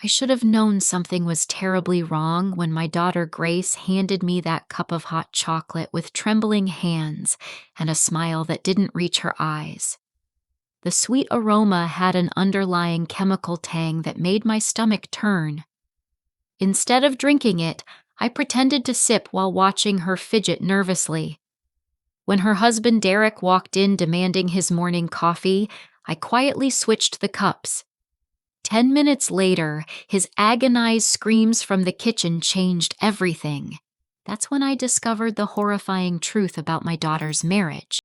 I should have known something was terribly wrong when my daughter Grace handed me that cup of hot chocolate with trembling hands and a smile that didn't reach her eyes. The sweet aroma had an underlying chemical tang that made my stomach turn. Instead of drinking it, I pretended to sip while watching her fidget nervously. When her husband Derek walked in demanding his morning coffee, I quietly switched the cups. 10 minutes later, his agonized screams from the kitchen changed everything. That's when I discovered the horrifying truth about my daughter's marriage.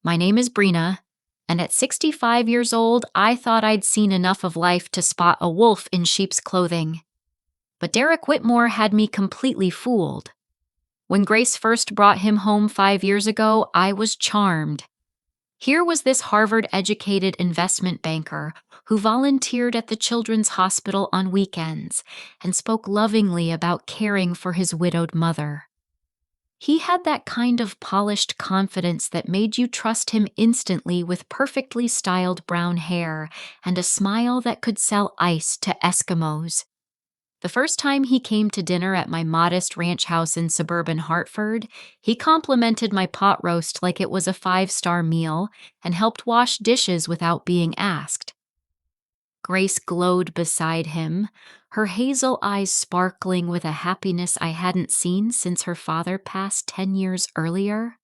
My name is Brina, and at 65 years old, I thought I'd seen enough of life to spot a wolf in sheep's clothing. But Derek Whitmore had me completely fooled. When Grace first brought him home 5 years ago, I was charmed. Here was this Harvard-educated investment banker who volunteered at the Children's Hospital on weekends and spoke lovingly about caring for his widowed mother. He had that kind of polished confidence that made you trust him instantly, with perfectly styled brown hair and a smile that could sell ice to Eskimos. The first time he came to dinner at my modest ranch house in suburban Hartford, he complimented my pot roast like it was a 5-star meal and helped wash dishes without being asked. Grace glowed beside him, her hazel eyes sparkling with a happiness I hadn't seen since her father passed 10 years earlier.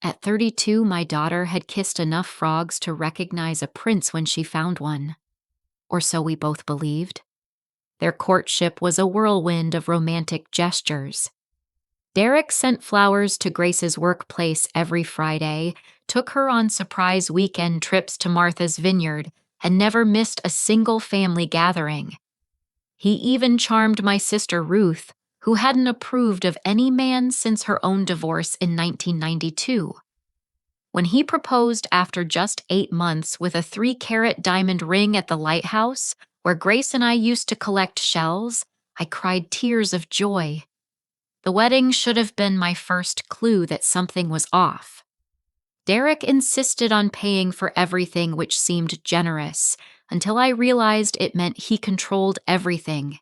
At 32, my daughter had kissed enough frogs to recognize a prince when she found one. Or so we both believed. Their courtship was a whirlwind of romantic gestures. Derek sent flowers to Grace's workplace every Friday, took her on surprise weekend trips to Martha's Vineyard, and never missed a single family gathering. He even charmed my sister Ruth, who hadn't approved of any man since her own divorce in 1992. When he proposed after just 8 months with a 3-carat diamond ring at the lighthouse, where Grace and I used to collect shells, I cried tears of joy. The wedding should have been my first clue that something was off. Derek insisted on paying for everything, which seemed generous, until I realized it meant he controlled everything.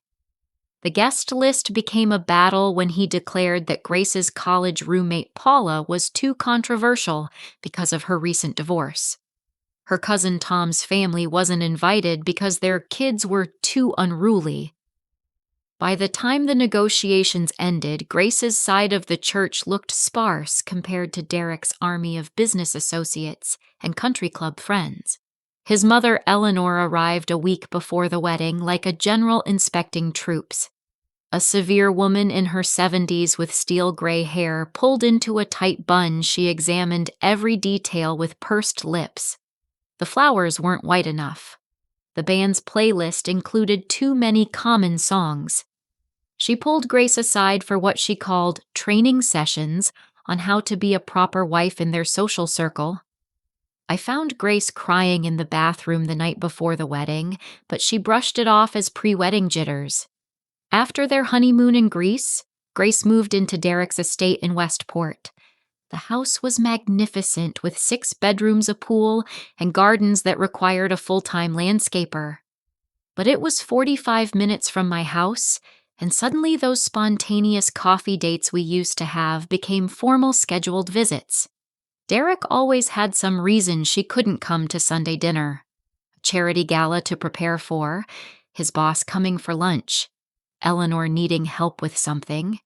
The guest list became a battle when he declared that Grace's college roommate Paula was too controversial because of her recent divorce. Her cousin Tom's family wasn't invited because their kids were too unruly. By the time the negotiations ended, Grace's side of the church looked sparse compared to Derek's army of business associates and country club friends. His mother Eleanor arrived a week before the wedding like a general inspecting troops. A severe woman in her 70s with steel gray hair pulled into a tight bun. She examined every detail with pursed lips. The flowers weren't white enough. The band's playlist included too many common songs. She pulled Grace aside for what she called training sessions on how to be a proper wife in their social circle. I found Grace crying in the bathroom the night before the wedding, but she brushed it off as pre-wedding jitters. After their honeymoon in Greece, Grace moved into Derek's estate in Westport. The house was magnificent, with 6 bedrooms, a pool, and gardens that required a full-time landscaper. But it was 45 minutes from my house, and suddenly those spontaneous coffee dates we used to have became formal scheduled visits. Derek always had some reason she couldn't come to Sunday dinner. A charity gala to prepare for, his boss coming for lunch, Eleanor needing help with something.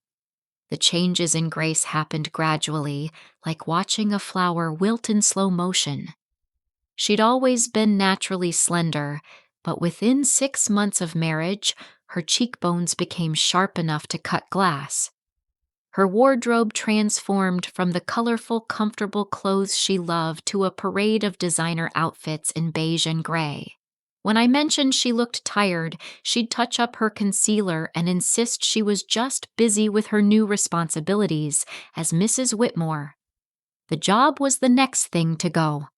The changes in Grace happened gradually, like watching a flower wilt in slow motion. She'd always been naturally slender, but within 6 months of marriage, her cheekbones became sharp enough to cut glass. Her wardrobe transformed from the colorful, comfortable clothes she loved to a parade of designer outfits in beige and gray. When I mentioned she looked tired, she'd touch up her concealer and insist she was just busy with her new responsibilities as Mrs. Whitmore. The job was the next thing to go.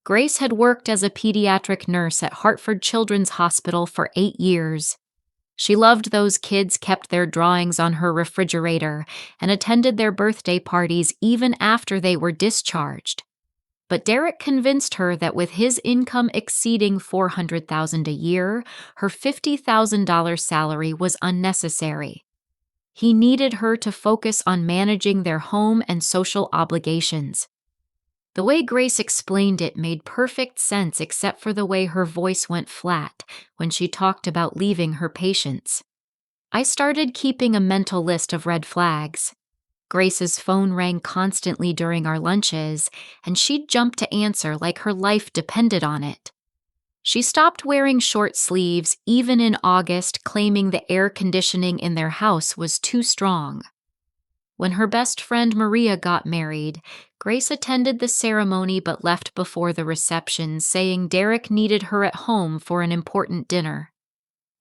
Grace had worked as a pediatric nurse at Hartford Children's Hospital for 8 years. She loved those kids, kept their drawings on her refrigerator, and attended their birthday parties even after they were discharged. But Derek convinced her that with his income exceeding $400,000 a year, her $50,000 salary was unnecessary. He needed her to focus on managing their home and social obligations. The way Grace explained it made perfect sense except for the way her voice went flat when she talked about leaving her patients. I started keeping a mental list of red flags. Grace's phone rang constantly during our lunches, and she'd jump to answer like her life depended on it. She stopped wearing short sleeves even in August, claiming the air conditioning in their house was too strong. When her best friend Maria got married, Grace attended the ceremony but left before the reception, saying Derek needed her at home for an important dinner.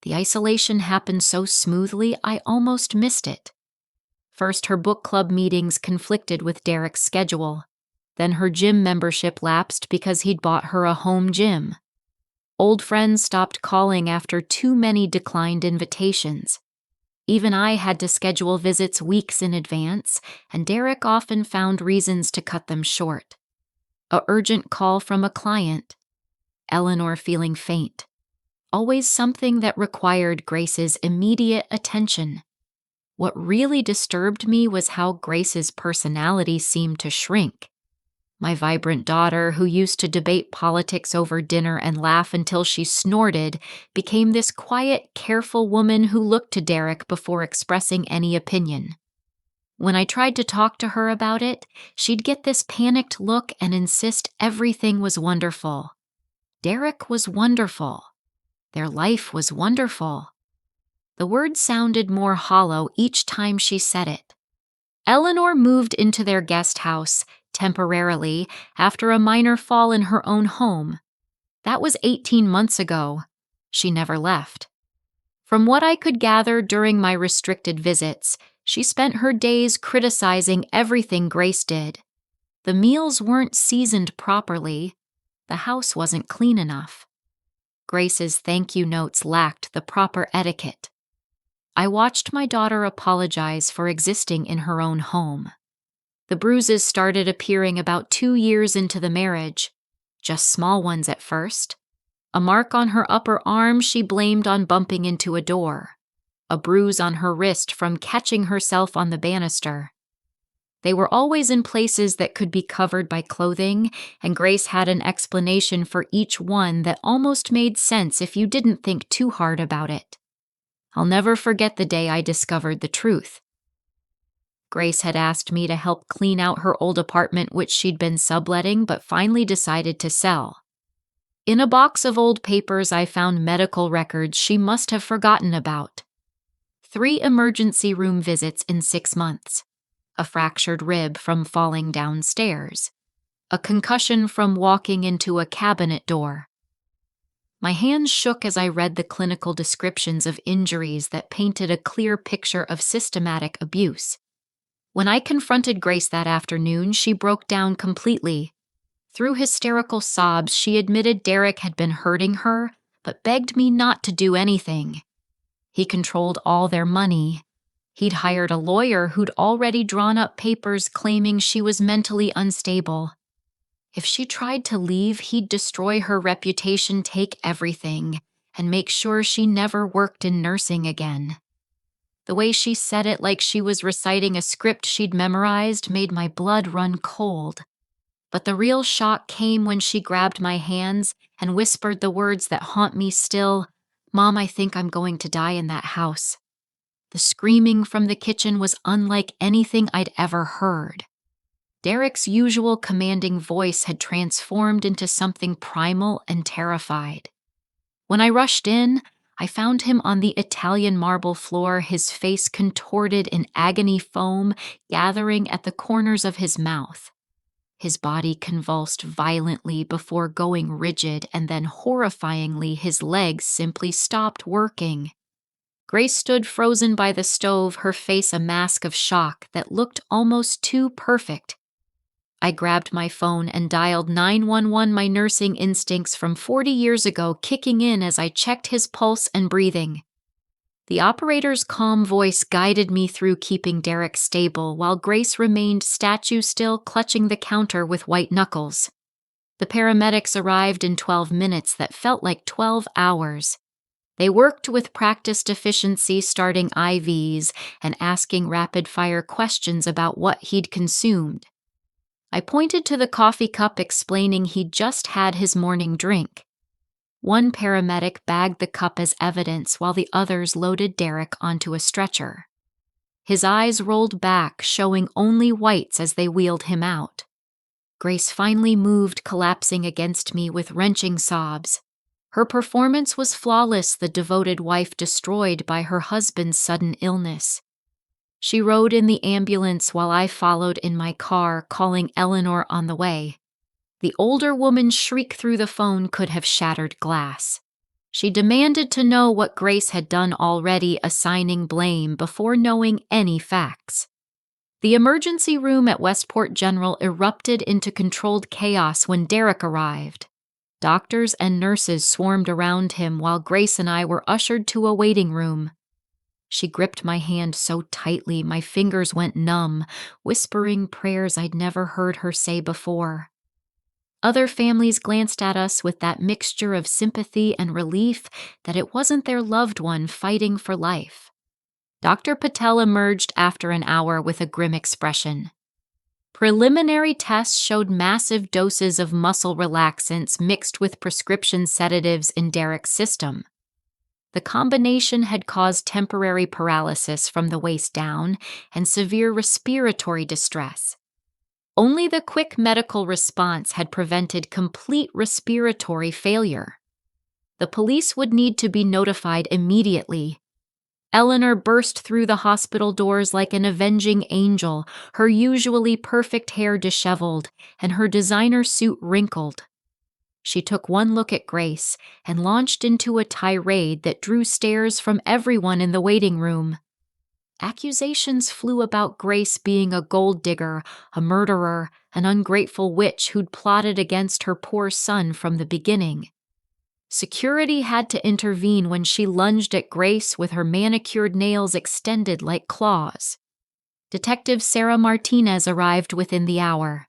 The isolation happened so smoothly I almost missed it. First, her book club meetings conflicted with Derek's schedule. Then her gym membership lapsed because he'd bought her a home gym. Old friends stopped calling after too many declined invitations. Even I had to schedule visits weeks in advance, and Derek often found reasons to cut them short. An urgent call from a client. Eleanor feeling faint. Always something that required Grace's immediate attention. What really disturbed me was how Grace's personality seemed to shrink. My vibrant daughter, who used to debate politics over dinner and laugh until she snorted, became this quiet, careful woman who looked to Derek before expressing any opinion. When I tried to talk to her about it, she'd get this panicked look and insist everything was wonderful. Derek was wonderful. Their life was wonderful. The word sounded more hollow each time she said it. Eleanor moved into their guest house, temporarily, after a minor fall in her own home. That was 18 months ago. She never left. From what I could gather during my restricted visits, she spent her days criticizing everything Grace did. The meals weren't seasoned properly. The house wasn't clean enough. Grace's thank you notes lacked the proper etiquette. I watched my daughter apologize for existing in her own home. The bruises started appearing about 2 years into the marriage, just small ones at first. A mark on her upper arm she blamed on bumping into a door. A bruise on her wrist from catching herself on the banister. They were always in places that could be covered by clothing, and Grace had an explanation for each one that almost made sense if you didn't think too hard about it. I'll never forget the day I discovered the truth. Grace had asked me to help clean out her old apartment, which she'd been subletting but finally decided to sell. In a box of old papers, I found medical records she must have forgotten about. 3 emergency room visits in 6 months. A fractured rib from falling downstairs. A concussion from walking into a cabinet door. My hands shook as I read the clinical descriptions of injuries that painted a clear picture of systematic abuse. When I confronted Grace that afternoon, she broke down completely. Through hysterical sobs, she admitted Derek had been hurting her, but begged me not to do anything. He controlled all their money. He'd hired a lawyer who'd already drawn up papers claiming she was mentally unstable. If she tried to leave, he'd destroy her reputation, take everything, and make sure she never worked in nursing again. The way she said it like she was reciting a script she'd memorized made my blood run cold. But the real shock came when she grabbed my hands and whispered the words that haunt me still, "Mom, I think I'm going to die in that house." The screaming from the kitchen was unlike anything I'd ever heard. Derek's usual commanding voice had transformed into something primal and terrified. When I rushed in, I found him on the Italian marble floor, his face contorted in agony, foam gathering at the corners of his mouth. His body convulsed violently before going rigid, and then horrifyingly his legs simply stopped working. Grace stood frozen by the stove, her face a mask of shock that looked almost too perfect. I grabbed my phone and dialed 911, my nursing instincts from 40 years ago kicking in as I checked his pulse and breathing. The operator's calm voice guided me through keeping Derek stable while Grace remained statue still, clutching the counter with white knuckles. The paramedics arrived in 12 minutes that felt like 12 hours. They worked with practiced efficiency, starting IVs and asking rapid-fire questions about what he'd consumed. I pointed to the coffee cup, explaining he'd just had his morning drink. One paramedic bagged the cup as evidence while the others loaded Derek onto a stretcher. His eyes rolled back, showing only whites as they wheeled him out. Grace finally moved, collapsing against me with wrenching sobs. Her performance was flawless, the devoted wife destroyed by her husband's sudden illness. She rode in the ambulance while I followed in my car, calling Eleanor on the way. The older woman's shriek through the phone could have shattered glass. She demanded to know what Grace had done already, assigning blame before knowing any facts. The emergency room at Westport General erupted into controlled chaos when Derek arrived. Doctors and nurses swarmed around him while Grace and I were ushered to a waiting room. She gripped my hand so tightly my fingers went numb, whispering prayers I'd never heard her say before. Other families glanced at us with that mixture of sympathy and relief that it wasn't their loved one fighting for life. Dr. Patel emerged after an hour with a grim expression. Preliminary tests showed massive doses of muscle relaxants mixed with prescription sedatives in Derek's system. The combination had caused temporary paralysis from the waist down and severe respiratory distress. Only the quick medical response had prevented complete respiratory failure. The police would need to be notified immediately. Eleanor burst through the hospital doors like an avenging angel, her usually perfect hair disheveled and her designer suit wrinkled. She took one look at Grace and launched into a tirade that drew stares from everyone in the waiting room. Accusations flew about Grace being a gold digger, a murderer, an ungrateful witch who'd plotted against her poor son from the beginning. Security had to intervene when she lunged at Grace with her manicured nails extended like claws. Detective Sarah Martinez arrived within the hour.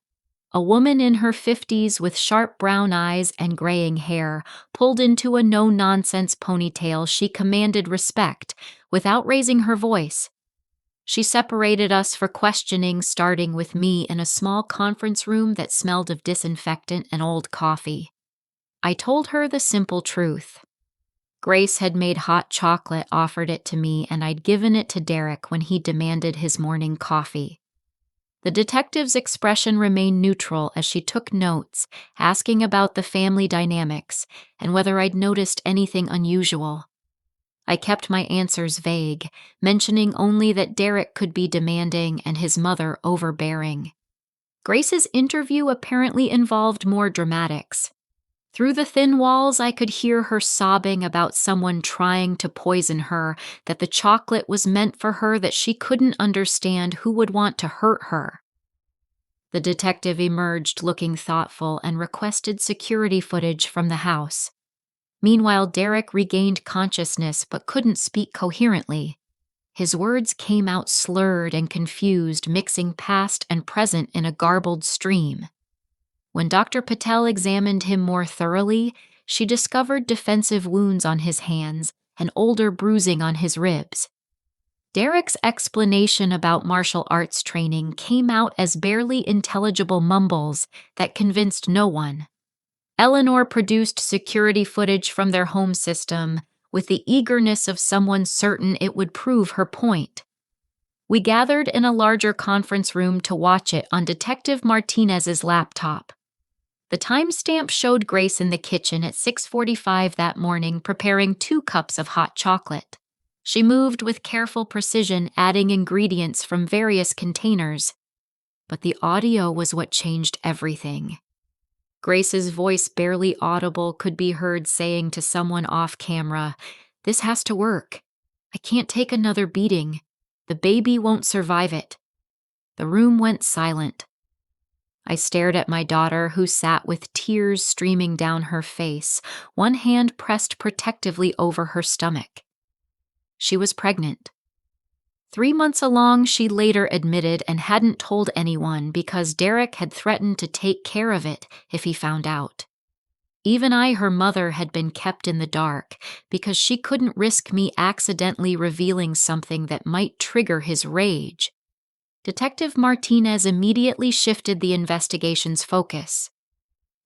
A woman in her 50s with sharp brown eyes and graying hair, pulled into a no-nonsense ponytail, she commanded respect without raising her voice. She separated us for questioning, starting with me in a small conference room that smelled of disinfectant and old coffee. I told her the simple truth. Grace had made hot chocolate, offered it to me, and I'd given it to Derek when he demanded his morning coffee. The detective's expression remained neutral as she took notes, asking about the family dynamics and whether I'd noticed anything unusual. I kept my answers vague, mentioning only that Derek could be demanding and his mother overbearing. Grace's interview apparently involved more dramatics. Through the thin walls, I could hear her sobbing about someone trying to poison her, that the chocolate was meant for her, that she couldn't understand who would want to hurt her. The detective emerged looking thoughtful and requested security footage from the house. Meanwhile, Derek regained consciousness but couldn't speak coherently. His words came out slurred and confused, mixing past and present in a garbled stream. When Dr. Patel examined him more thoroughly, she discovered defensive wounds on his hands and older bruising on his ribs. Derek's explanation about martial arts training came out as barely intelligible mumbles that convinced no one. Eleanor produced security footage from their home system with the eagerness of someone certain it would prove her point. We gathered in a larger conference room to watch it on Detective Martinez's laptop. The timestamp showed Grace in the kitchen at 6:45 that morning preparing 2 cups of hot chocolate. She moved with careful precision, adding ingredients from various containers. But the audio was what changed everything. Grace's voice, barely audible, could be heard saying to someone off camera, "This has to work. I can't take another beating. The baby won't survive it." The room went silent. I stared at my daughter, who sat with tears streaming down her face, one hand pressed protectively over her stomach. She was pregnant. 3 months along, she later admitted and hadn't told anyone because Derek had threatened to take care of it if he found out. Even I, her mother, had been kept in the dark because she couldn't risk me accidentally revealing something that might trigger his rage. Detective Martinez immediately shifted the investigation's focus.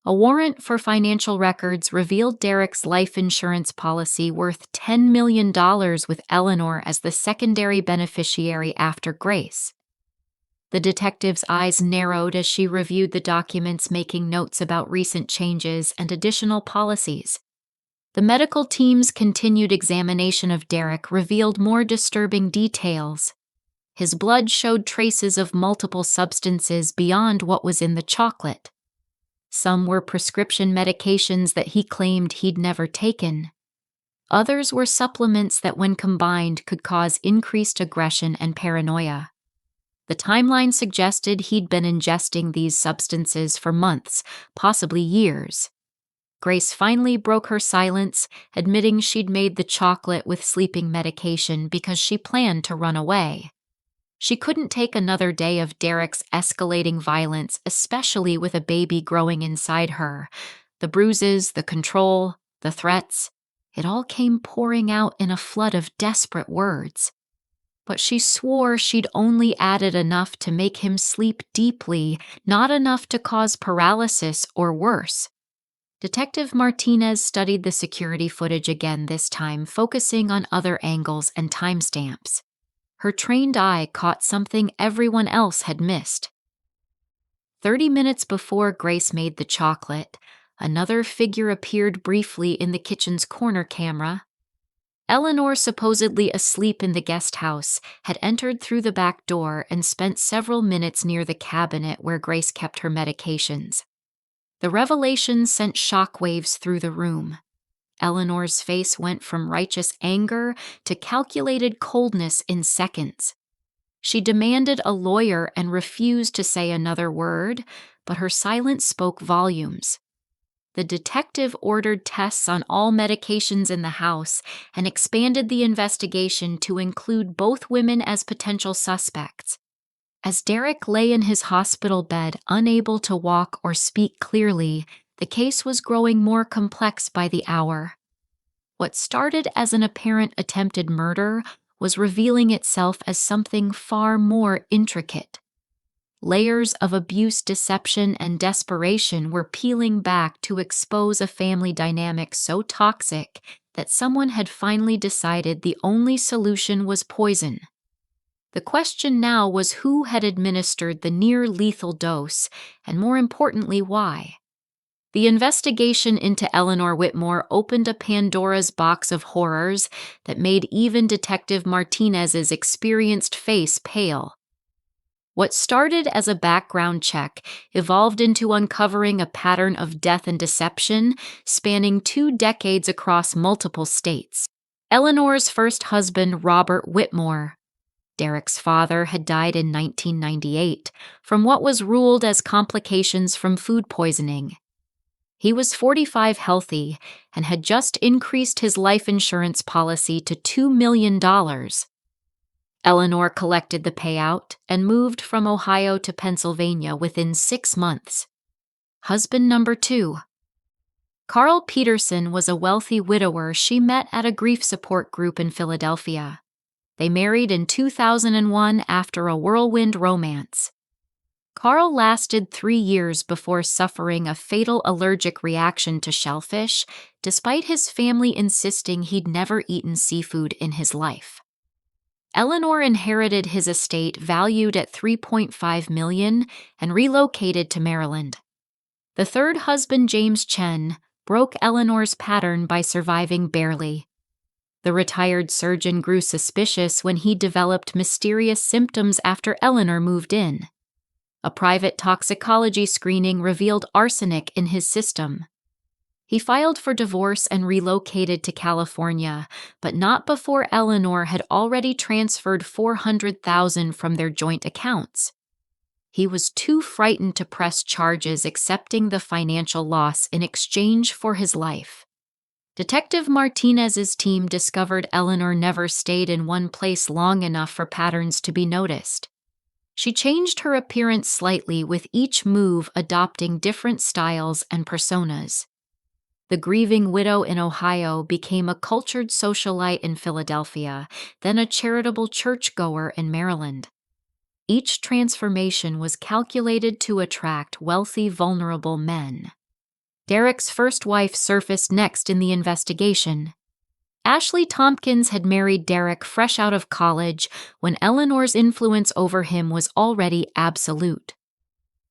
A warrant for financial records revealed Derek's life insurance policy worth $10 million with Eleanor as the secondary beneficiary after Grace. The detective's eyes narrowed as she reviewed the documents, making notes about recent changes and additional policies. The medical team's continued examination of Derek revealed more disturbing details. His blood showed traces of multiple substances beyond what was in the chocolate. Some were prescription medications that he claimed he'd never taken. Others were supplements that, when combined, could cause increased aggression and paranoia. The timeline suggested he'd been ingesting these substances for months, possibly years. Grace finally broke her silence, admitting she'd made the chocolate with sleeping medication because she planned to run away. She couldn't take another day of Derek's escalating violence, especially with a baby growing inside her. The bruises, the control, the threats, it all came pouring out in a flood of desperate words. But she swore she'd only added enough to make him sleep deeply, not enough to cause paralysis or worse. Detective Martinez studied the security footage again this time, focusing on other angles and timestamps. Her trained eye caught something everyone else had missed. 30 minutes before Grace made the chocolate, another figure appeared briefly in the kitchen's corner camera. Eleanor, supposedly asleep in the guest house, had entered through the back door and spent several minutes near the cabinet where Grace kept her medications. The revelation sent shockwaves through the room. Eleanor's face went from righteous anger to calculated coldness in seconds. She demanded a lawyer and refused to say another word, but her silence spoke volumes. The detective ordered tests on all medications in the house and expanded the investigation to include both women as potential suspects. As Derek lay in his hospital bed, unable to walk or speak clearly, the case was growing more complex by the hour. What started as an apparent attempted murder was revealing itself as something far more intricate. Layers of abuse, deception, and desperation were peeling back to expose a family dynamic so toxic that someone had finally decided the only solution was poison. The question now was who had administered the near-lethal dose, and more importantly, why. The investigation into Eleanor Whitmore opened a Pandora's box of horrors that made even Detective Martinez's experienced face pale. What started as a background check evolved into uncovering a pattern of death and deception spanning 2 decades across multiple states. Eleanor's first husband, Robert Whitmore. Derek's father had died in 1998 from what was ruled as complications from food poisoning. He was 45, healthy, and had just increased his life insurance policy to $2 million. Eleanor collected the payout and moved from Ohio to Pennsylvania within 6 months. Husband number 2. Carl Peterson was a wealthy widower she met at a grief support group in Philadelphia. They married in 2001 after a whirlwind romance. Carl lasted 3 years before suffering a fatal allergic reaction to shellfish, despite his family insisting he'd never eaten seafood in his life. Eleanor inherited his estate valued at $3.5 million and relocated to Maryland. The third husband, James Chen, broke Eleanor's pattern by surviving barely. The retired surgeon grew suspicious when he developed mysterious symptoms after Eleanor moved in. A private toxicology screening revealed arsenic in his system. He filed for divorce and relocated to California, but not before Eleanor had already transferred $400,000 from their joint accounts. He was too frightened to press charges, accepting the financial loss in exchange for his life. Detective Martinez's team discovered Eleanor never stayed in one place long enough for patterns to be noticed. She changed her appearance slightly, with each move adopting different styles and personas. The grieving widow in Ohio became a cultured socialite in Philadelphia, then a charitable churchgoer in Maryland. Each transformation was calculated to attract wealthy, vulnerable men. Derek's first wife surfaced next in the investigation. Ashley Tompkins had married Derek fresh out of college when Eleanor's influence over him was already absolute.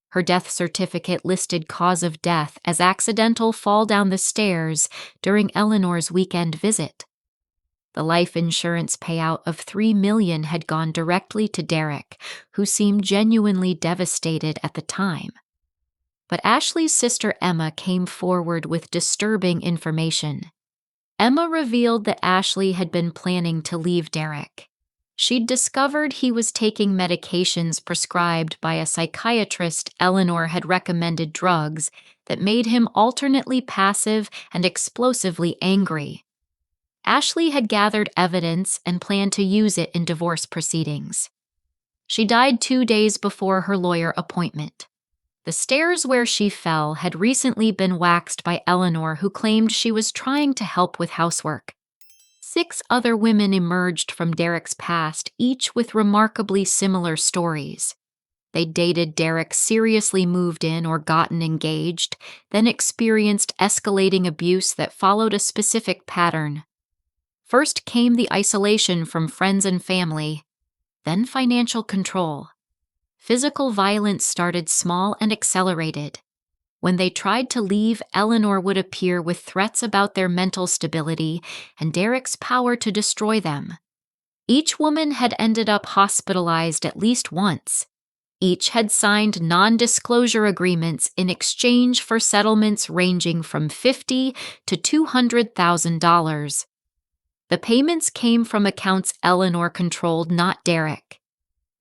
Her death certificate listed cause of death as accidental fall down the stairs during Eleanor's weekend visit. The life insurance payout of $3 million had gone directly to Derek, who seemed genuinely devastated at the time. But Ashley's sister Emma came forward with disturbing information. Emma revealed that Ashley had been planning to leave Derek. She'd discovered he was taking medications prescribed by a psychiatrist Eleanor had recommended, drugs that made him alternately passive and explosively angry. Ashley had gathered evidence and planned to use it in divorce proceedings. She died 2 days before her lawyer appointment. The stairs where she fell had recently been waxed by Eleanor, who claimed she was trying to help with housework. 6 other women emerged from Derek's past, each with remarkably similar stories. They dated Derek, seriously moved in or gotten engaged, then experienced escalating abuse that followed a specific pattern. First came the isolation from friends and family, then financial control. Physical violence started small and accelerated. When they tried to leave, Eleanor would appear with threats about their mental stability and Derek's power to destroy them. Each woman had ended up hospitalized at least once. Each had signed non-disclosure agreements in exchange for settlements ranging from $50,000 to $200,000. The payments came from accounts Eleanor controlled, not Derek.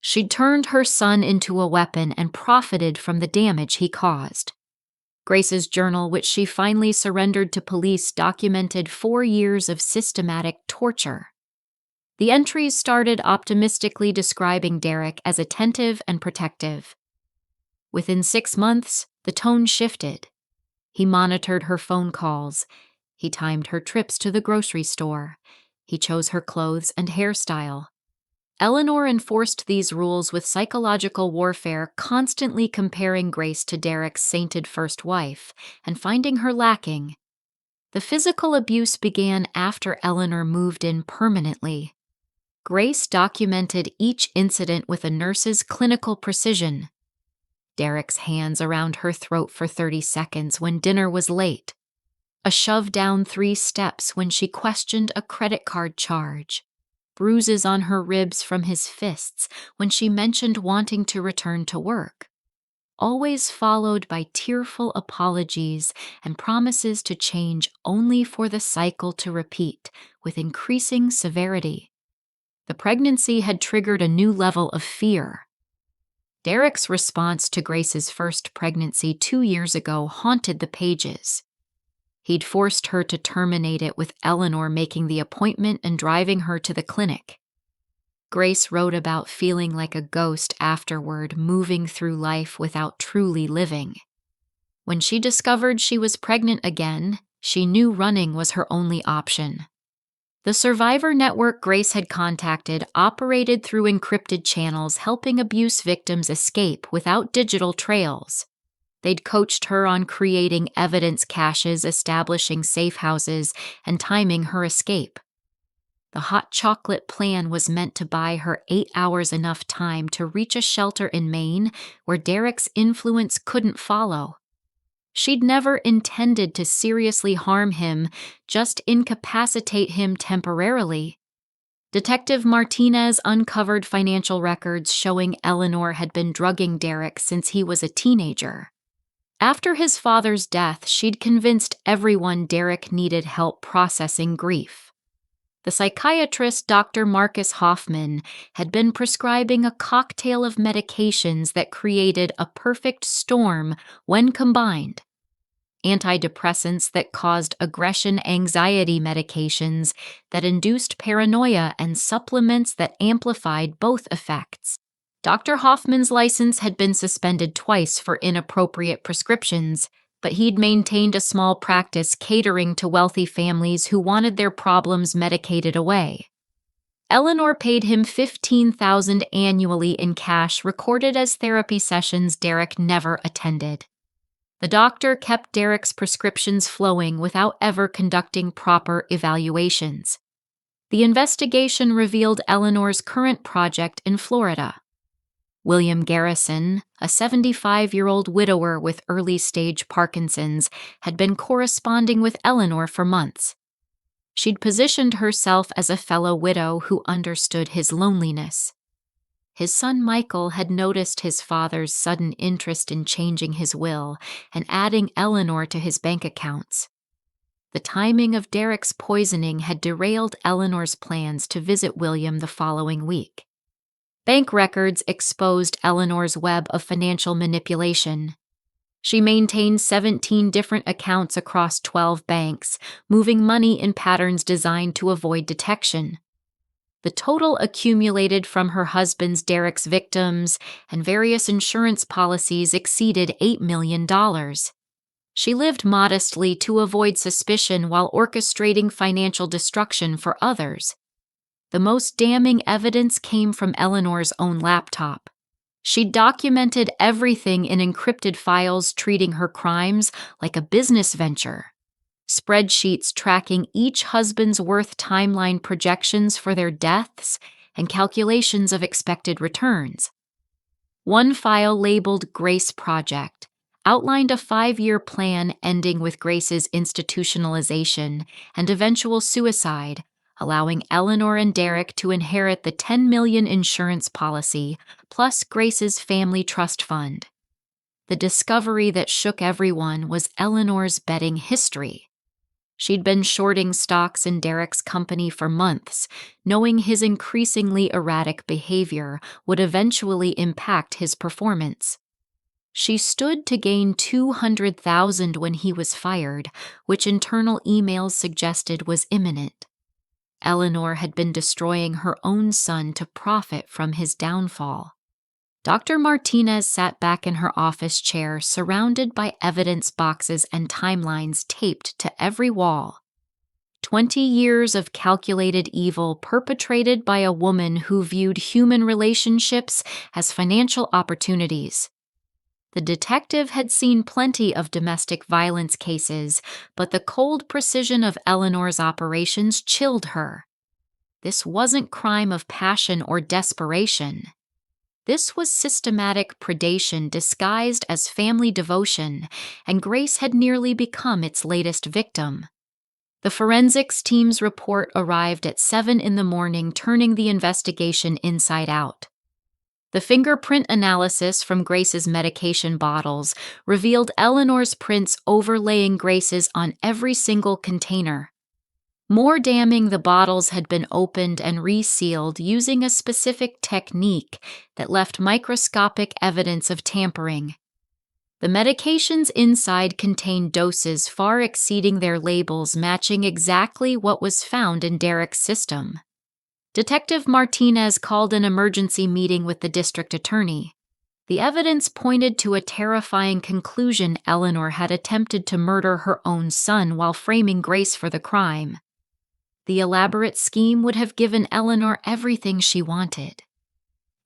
She'd turned her son into a weapon and profited from the damage he caused. Grace's journal, which she finally surrendered to police, documented 4 years of systematic torture. The entries started optimistically describing Derek as attentive and protective. Within 6 months, the tone shifted. He monitored her phone calls. He timed her trips to the grocery store. He chose her clothes and hairstyle. Eleanor enforced these rules with psychological warfare, constantly comparing Grace to Derek's sainted first wife and finding her lacking. The physical abuse began after Eleanor moved in permanently. Grace documented each incident with a nurse's clinical precision. Derek's hands around her throat for 30 seconds when dinner was late. A shove down 3 steps when she questioned a credit card charge. Bruises on her ribs from his fists when she mentioned wanting to return to work. Always followed by tearful apologies and promises to change, only for the cycle to repeat with increasing severity. The pregnancy had triggered a new level of fear. Derek's response to Grace's first pregnancy 2 years ago haunted the pages. He'd forced her to terminate it, with Eleanor making the appointment and driving her to the clinic. Grace wrote about feeling like a ghost afterward, moving through life without truly living. When she discovered she was pregnant again, she knew running was her only option. The survivor network Grace had contacted operated through encrypted channels, helping abuse victims escape without digital trails. They'd coached her on creating evidence caches, establishing safe houses, and timing her escape. The hot chocolate plan was meant to buy her 8 hours, enough time to reach a shelter in Maine where Derek's influence couldn't follow. She'd never intended to seriously harm him, just incapacitate him temporarily. Detective Martinez uncovered financial records showing Eleanor had been drugging Derek since he was a teenager. After his father's death, she'd convinced everyone Derek needed help processing grief. The psychiatrist Dr. Marcus Hoffman had been prescribing a cocktail of medications that created a perfect storm when combined. antidepressants that caused aggression anxiety medications that induced paranoia, and supplements that amplified both effects. Dr. Hoffman's license had been suspended twice for inappropriate prescriptions, but he'd maintained a small practice catering to wealthy families who wanted their problems medicated away. Eleanor paid him $15,000 annually in cash, recorded as therapy sessions Derek never attended. The doctor kept Derek's prescriptions flowing without ever conducting proper evaluations. The investigation revealed Eleanor's current project in Florida. William Garrison, a 75-year-old widower with early-stage Parkinson's, had been corresponding with Eleanor for months. She'd positioned herself as a fellow widow who understood his loneliness. His son Michael had noticed his father's sudden interest in changing his will and adding Eleanor to his bank accounts. The timing of Derek's poisoning had derailed Eleanor's plans to visit William the following week. Bank records exposed Eleanor's web of financial manipulation. She maintained 17 different accounts across 12 banks, moving money in patterns designed to avoid detection. The total accumulated from her husband's Derek's victims and various insurance policies exceeded $8 million. She lived modestly to avoid suspicion while orchestrating financial destruction for others. The most damning evidence came from Eleanor's own laptop. She'd documented everything in encrypted files, treating her crimes like a business venture. Spreadsheets tracking each husband's worth, timeline projections for their deaths, and calculations of expected returns. One file labeled Grace Project outlined a 5-year plan ending with Grace's institutionalization and eventual suicide, allowing Eleanor and Derek to inherit the $10 million insurance policy, plus Grace's family trust fund. The discovery that shook everyone was Eleanor's betting history. She'd been shorting stocks in Derek's company for months, knowing his increasingly erratic behavior would eventually impact his performance. She stood to gain $200,000 when he was fired, which internal emails suggested was imminent. Eleanor had been destroying her own son to profit from his downfall. Dr. Martinez sat back in her office chair, surrounded by evidence boxes and timelines taped to every wall. 20 years of calculated evil perpetrated by a woman who viewed human relationships as financial opportunities. The detective had seen plenty of domestic violence cases, but the cold precision of Eleanor's operations chilled her. This wasn't crime of passion or desperation. This was systematic predation disguised as family devotion, and Grace had nearly become its latest victim. The forensics team's report arrived at 7 a.m, turning the investigation inside out. The fingerprint analysis from Grace's medication bottles revealed Eleanor's prints overlaying Grace's on every single container. More damning, the bottles had been opened and resealed using a specific technique that left microscopic evidence of tampering. The medications inside contained doses far exceeding their labels, matching exactly what was found in Derek's system. Detective Martinez called an emergency meeting with the district attorney. The evidence pointed to a terrifying conclusion: Eleanor had attempted to murder her own son while framing Grace for the crime. The elaborate scheme would have given Eleanor everything she wanted.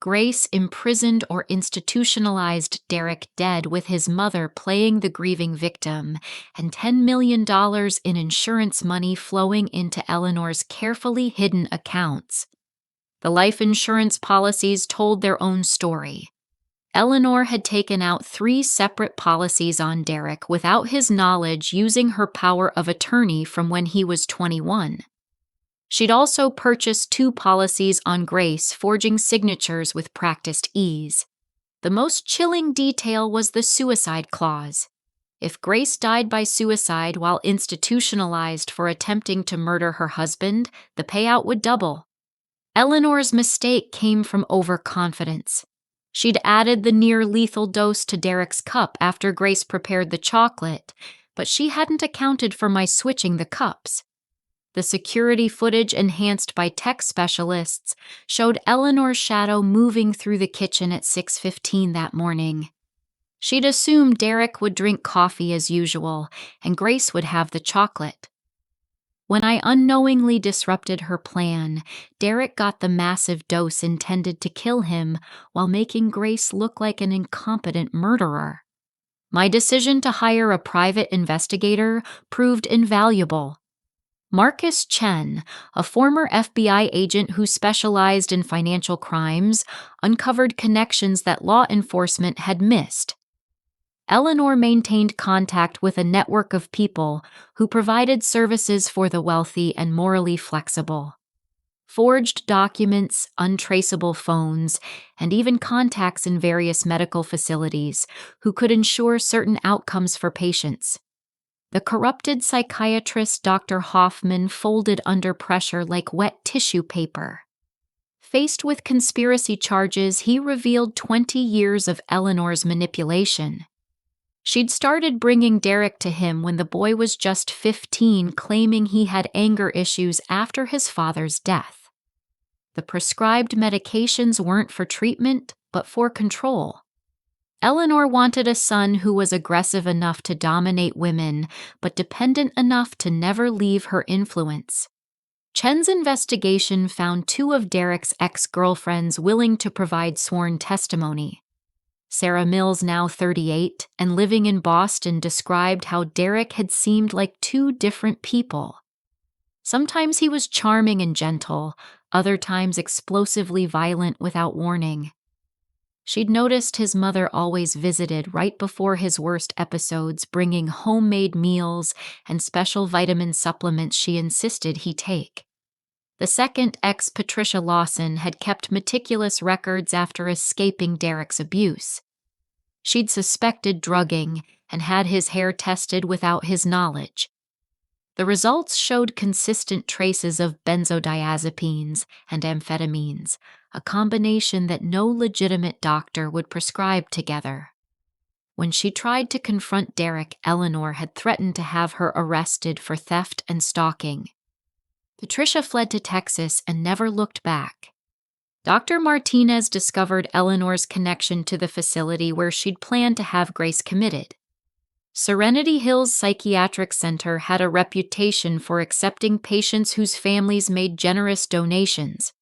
Grace imprisoned or institutionalized Derek dead, with his mother playing the grieving victim, and $10 million in insurance money flowing into Eleanor's carefully hidden accounts. The life insurance policies told their own story. Eleanor had taken out 3 separate policies on Derek without his knowledge, using her power of attorney from when he was 21. She'd also purchased 2 policies on Grace, forging signatures with practiced ease. The most chilling detail was the suicide clause. If Grace died by suicide while institutionalized for attempting to murder her husband, the payout would double. Eleanor's mistake came from overconfidence. She'd added the near-lethal dose to Derek's cup after Grace prepared the chocolate, but she hadn't accounted for my switching the cups. The security footage enhanced by tech specialists showed Eleanor's shadow moving through the kitchen at 6:15 that morning. She'd assumed Derek would drink coffee as usual, and Grace would have the chocolate. When I unknowingly disrupted her plan, Derek got the massive dose intended to kill him while making Grace look like an incompetent murderer. My decision to hire a private investigator proved invaluable. Marcus Chen, a former FBI agent who specialized in financial crimes, uncovered connections that law enforcement had missed. Eleanor maintained contact with a network of people who provided services for the wealthy and morally flexible. Forged documents, untraceable phones, and even contacts in various medical facilities who could ensure certain outcomes for patients. The corrupted psychiatrist Dr. Hoffman folded under pressure like wet tissue paper. Faced with conspiracy charges, he revealed 20 years of Eleanor's manipulation. She'd started bringing Derek to him when the boy was just 15, claiming he had anger issues after his father's death. The prescribed medications weren't for treatment, but for control. Eleanor wanted a son who was aggressive enough to dominate women, but dependent enough to never leave her influence. Chen's investigation found 2 of Derek's ex-girlfriends willing to provide sworn testimony. Sarah Mills, now 38, and living in Boston, described how Derek had seemed like 2 different people. Sometimes he was charming and gentle, other times explosively violent without warning. She'd noticed his mother always visited right before his worst episodes, bringing homemade meals and special vitamin supplements she insisted he take. The second ex, Patricia Lawson, had kept meticulous records after escaping Derek's abuse. She'd suspected drugging and had his hair tested without his knowledge. The results showed consistent traces of benzodiazepines and amphetamines, a combination that no legitimate doctor would prescribe together. When she tried to confront Derek, Eleanor had threatened to have her arrested for theft and stalking. Patricia fled to Texas and never looked back. Dr. Martinez discovered Eleanor's connection to the facility where she'd planned to have Grace committed. Serenity Hills Psychiatric Center had a reputation for accepting patients whose families made generous donations.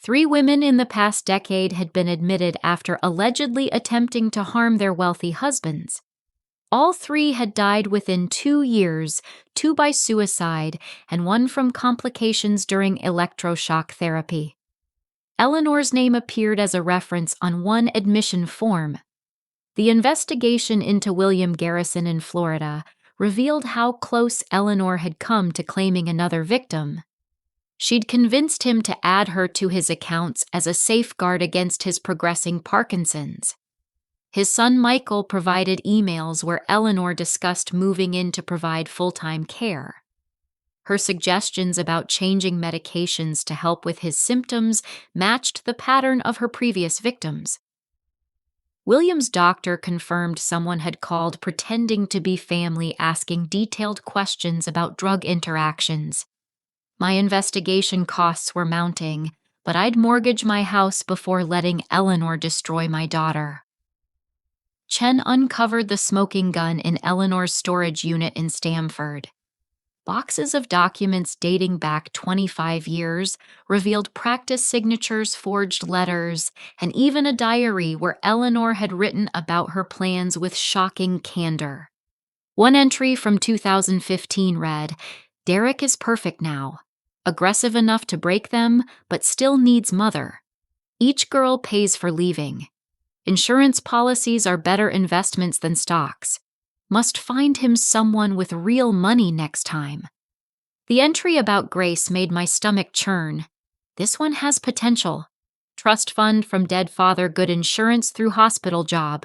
3 women in the past decade had been admitted after allegedly attempting to harm their wealthy husbands. All 3 had died within 2 years, 2 by suicide, and 1 from complications during electroshock therapy. Eleanor's name appeared as a reference on one admission form. The investigation into William Garrison in Florida revealed how close Eleanor had come to claiming another victim. She'd convinced him to add her to his accounts as a safeguard against his progressing Parkinson's. His son Michael provided emails where Eleanor discussed moving in to provide full-time care. Her suggestions about changing medications to help with his symptoms matched the pattern of her previous victims. William's doctor confirmed someone had called pretending to be family, asking detailed questions about drug interactions. My investigation costs were mounting, but I'd mortgage my house before letting Eleanor destroy my daughter. Chen uncovered the smoking gun in Eleanor's storage unit in Stamford. Boxes of documents dating back 25 years revealed practice signatures, forged letters, and even a diary where Eleanor had written about her plans with shocking candor. One entry from 2015 read, "Derek is perfect now. Aggressive enough to break them, but still needs mother. Each girl pays for leaving. Insurance policies are better investments than stocks. Must find him someone with real money next time." The entry about Grace made my stomach churn. This one has potential. Trust fund from dead father, good insurance through hospital job.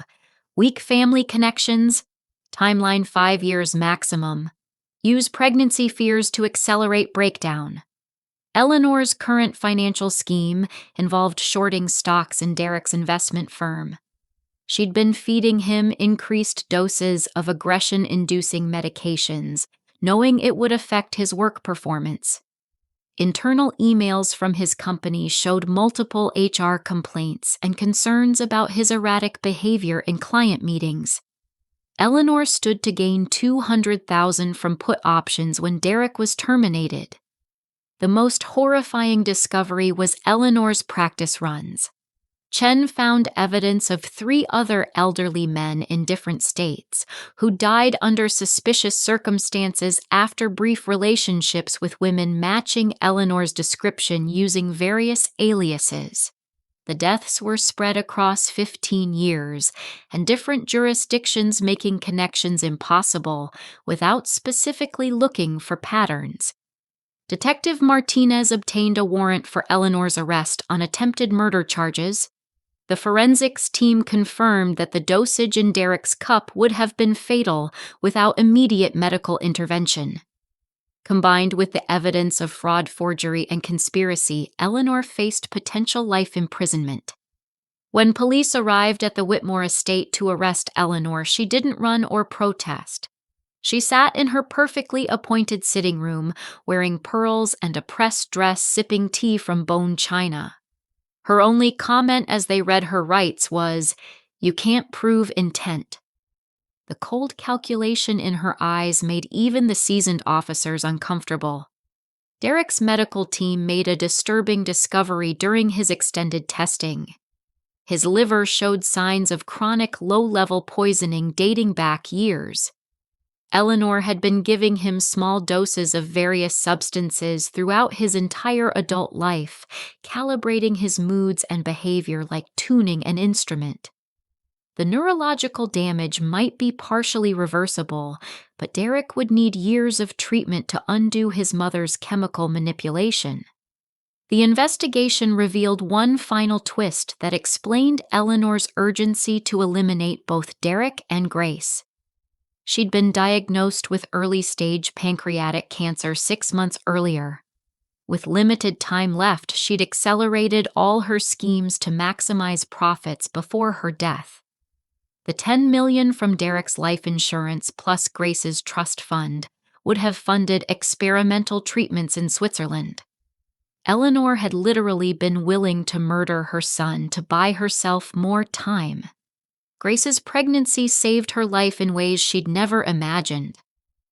Weak family connections. Timeline 5 years maximum. Use pregnancy fears to accelerate breakdown. Eleanor's current financial scheme involved shorting stocks in Derek's investment firm. She'd been feeding him increased doses of aggression-inducing medications, knowing it would affect his work performance. Internal emails from his company showed multiple HR complaints and concerns about his erratic behavior in client meetings. Eleanor stood to gain $200,000 from put options when Derek was terminated. The most horrifying discovery was Eleanor's practice runs. Chen found evidence of 3 other elderly men in different states who died under suspicious circumstances after brief relationships with women matching Eleanor's description using various aliases. The deaths were spread across 15 years, and different jurisdictions making connections impossible without specifically looking for patterns. Detective Martinez obtained a warrant for Eleanor's arrest on attempted murder charges. The forensics team confirmed that the dosage in Derek's cup would have been fatal without immediate medical intervention. Combined with the evidence of fraud, forgery, and conspiracy, Eleanor faced potential life imprisonment. When police arrived at the Whitmore estate to arrest Eleanor, she didn't run or protest. She sat in her perfectly appointed sitting room, wearing pearls and a pressed dress, sipping tea from bone china. Her only comment as they read her rights was, "You can't prove intent." The cold calculation in her eyes made even the seasoned officers uncomfortable. Derek's medical team made a disturbing discovery during his extended testing. His liver showed signs of chronic low-level poisoning dating back years. Eleanor had been giving him small doses of various substances throughout his entire adult life, calibrating his moods and behavior like tuning an instrument. The neurological damage might be partially reversible, but Derek would need years of treatment to undo his mother's chemical manipulation. The investigation revealed one final twist that explained Eleanor's urgency to eliminate both Derek and Grace. She'd been diagnosed with early-stage pancreatic cancer 6 months earlier. With limited time left, she'd accelerated all her schemes to maximize profits before her death. The $10 million from Derek's life insurance plus Grace's trust fund would have funded experimental treatments in Switzerland. Eleanor had literally been willing to murder her son to buy herself more time. Grace's pregnancy saved her life in ways she'd never imagined.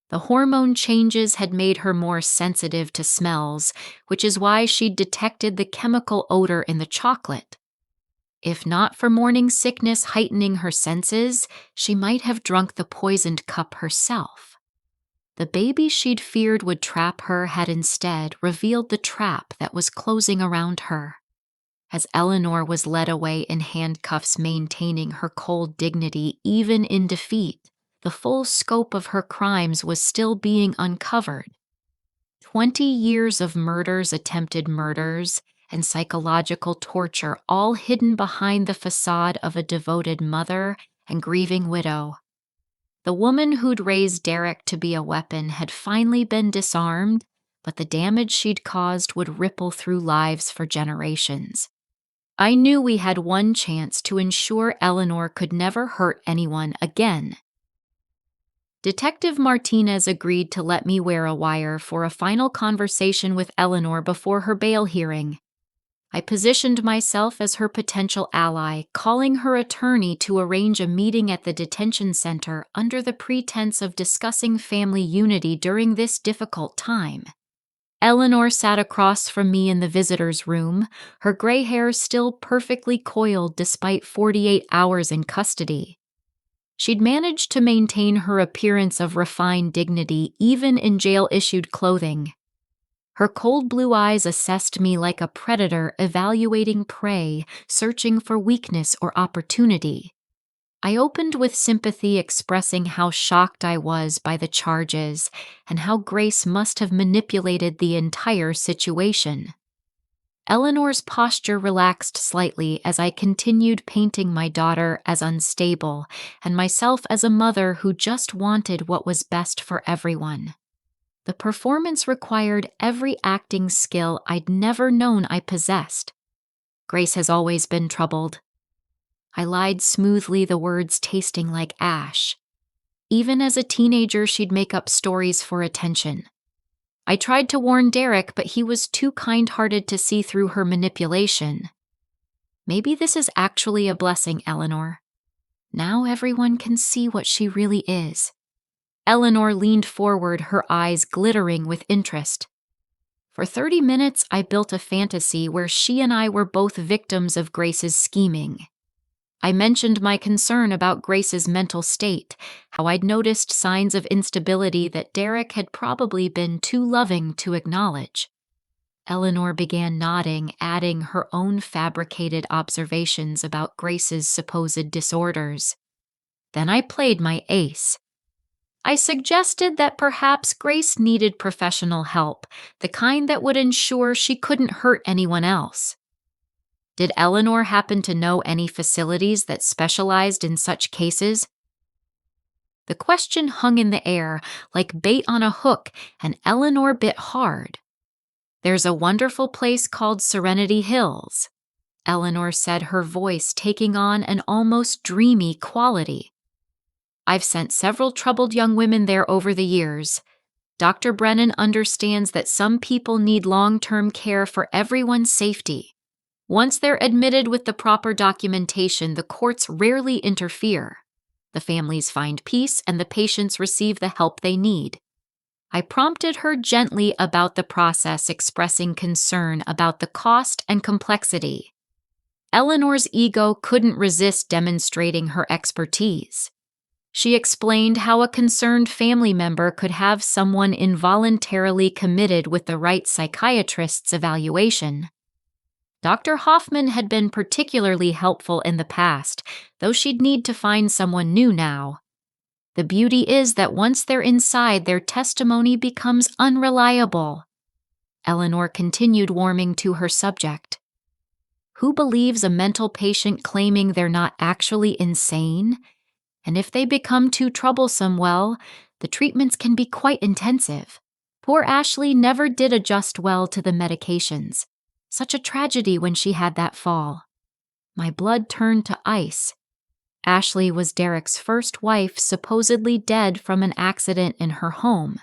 The hormone changes had made her more sensitive to smells, which is why she'd detected the chemical odor in the chocolate. If not for morning sickness heightening her senses, she might have drunk the poisoned cup herself. The baby she'd feared would trap her had instead revealed the trap that was closing around her. As Eleanor was led away in handcuffs, maintaining her cold dignity even in defeat, the full scope of her crimes was still being uncovered. 20 years of murders, attempted murders, and psychological torture, all hidden behind the facade of a devoted mother and grieving widow. The woman who'd raised Derek to be a weapon had finally been disarmed, but the damage she'd caused would ripple through lives for generations. I knew we had one chance to ensure Eleanor could never hurt anyone again. Detective Martinez agreed to let me wear a wire for a final conversation with Eleanor before her bail hearing. I positioned myself as her potential ally, calling her attorney to arrange a meeting at the detention center under the pretense of discussing family unity during this difficult time. Eleanor sat across from me in the visitor's room, her gray hair still perfectly coiled despite 48 hours in custody. She'd managed to maintain her appearance of refined dignity even in jail-issued clothing. Her cold blue eyes assessed me like a predator evaluating prey, searching for weakness or opportunity. I opened with sympathy, expressing how shocked I was by the charges and how Grace must have manipulated the entire situation. Eleanor's posture relaxed slightly as I continued painting my daughter as unstable and myself as a mother who just wanted what was best for everyone. The performance required every acting skill I'd never known I possessed. Grace has always been troubled. I lied smoothly, the words tasting like ash. Even as a teenager, she'd make up stories for attention. I tried to warn Derek, but he was too kind-hearted to see through her manipulation. Maybe this is actually a blessing, Eleanor. Now everyone can see what she really is. Eleanor leaned forward, her eyes glittering with interest. For 30 minutes, I built a fantasy where she and I were both victims of Grace's scheming. I mentioned my concern about Grace's mental state, how I'd noticed signs of instability that Derek had probably been too loving to acknowledge. Eleanor began nodding, adding her own fabricated observations about Grace's supposed disorders. Then I played my ace. I suggested that perhaps Grace needed professional help, the kind that would ensure she couldn't hurt anyone else. Did Eleanor happen to know any facilities that specialized in such cases? The question hung in the air like bait on a hook, and Eleanor bit hard. "There's a wonderful place called Serenity Hills," Eleanor said, her voice taking on an almost dreamy quality. "I've sent several troubled young women there over the years. Dr. Brennan understands that some people need long-term care for everyone's safety. Once they're admitted with the proper documentation, the courts rarely interfere. The families find peace and the patients receive the help they need." I prompted her gently about the process, expressing concern about the cost and complexity. Eleanor's ego couldn't resist demonstrating her expertise. She explained how a concerned family member could have someone involuntarily committed with the right psychiatrist's evaluation. Dr. Hoffman had been particularly helpful in the past, though she'd need to find someone new now. The beauty is that once they're inside, their testimony becomes unreliable. Eleanor continued, warming to her subject. Who believes a mental patient claiming they're not actually insane? And if they become too troublesome, well, the treatments can be quite intensive. Poor Ashley never did adjust well to the medications. Such a tragedy when she had that fall. My blood turned to ice. Ashley was Derek's first wife, supposedly dead from an accident in her home.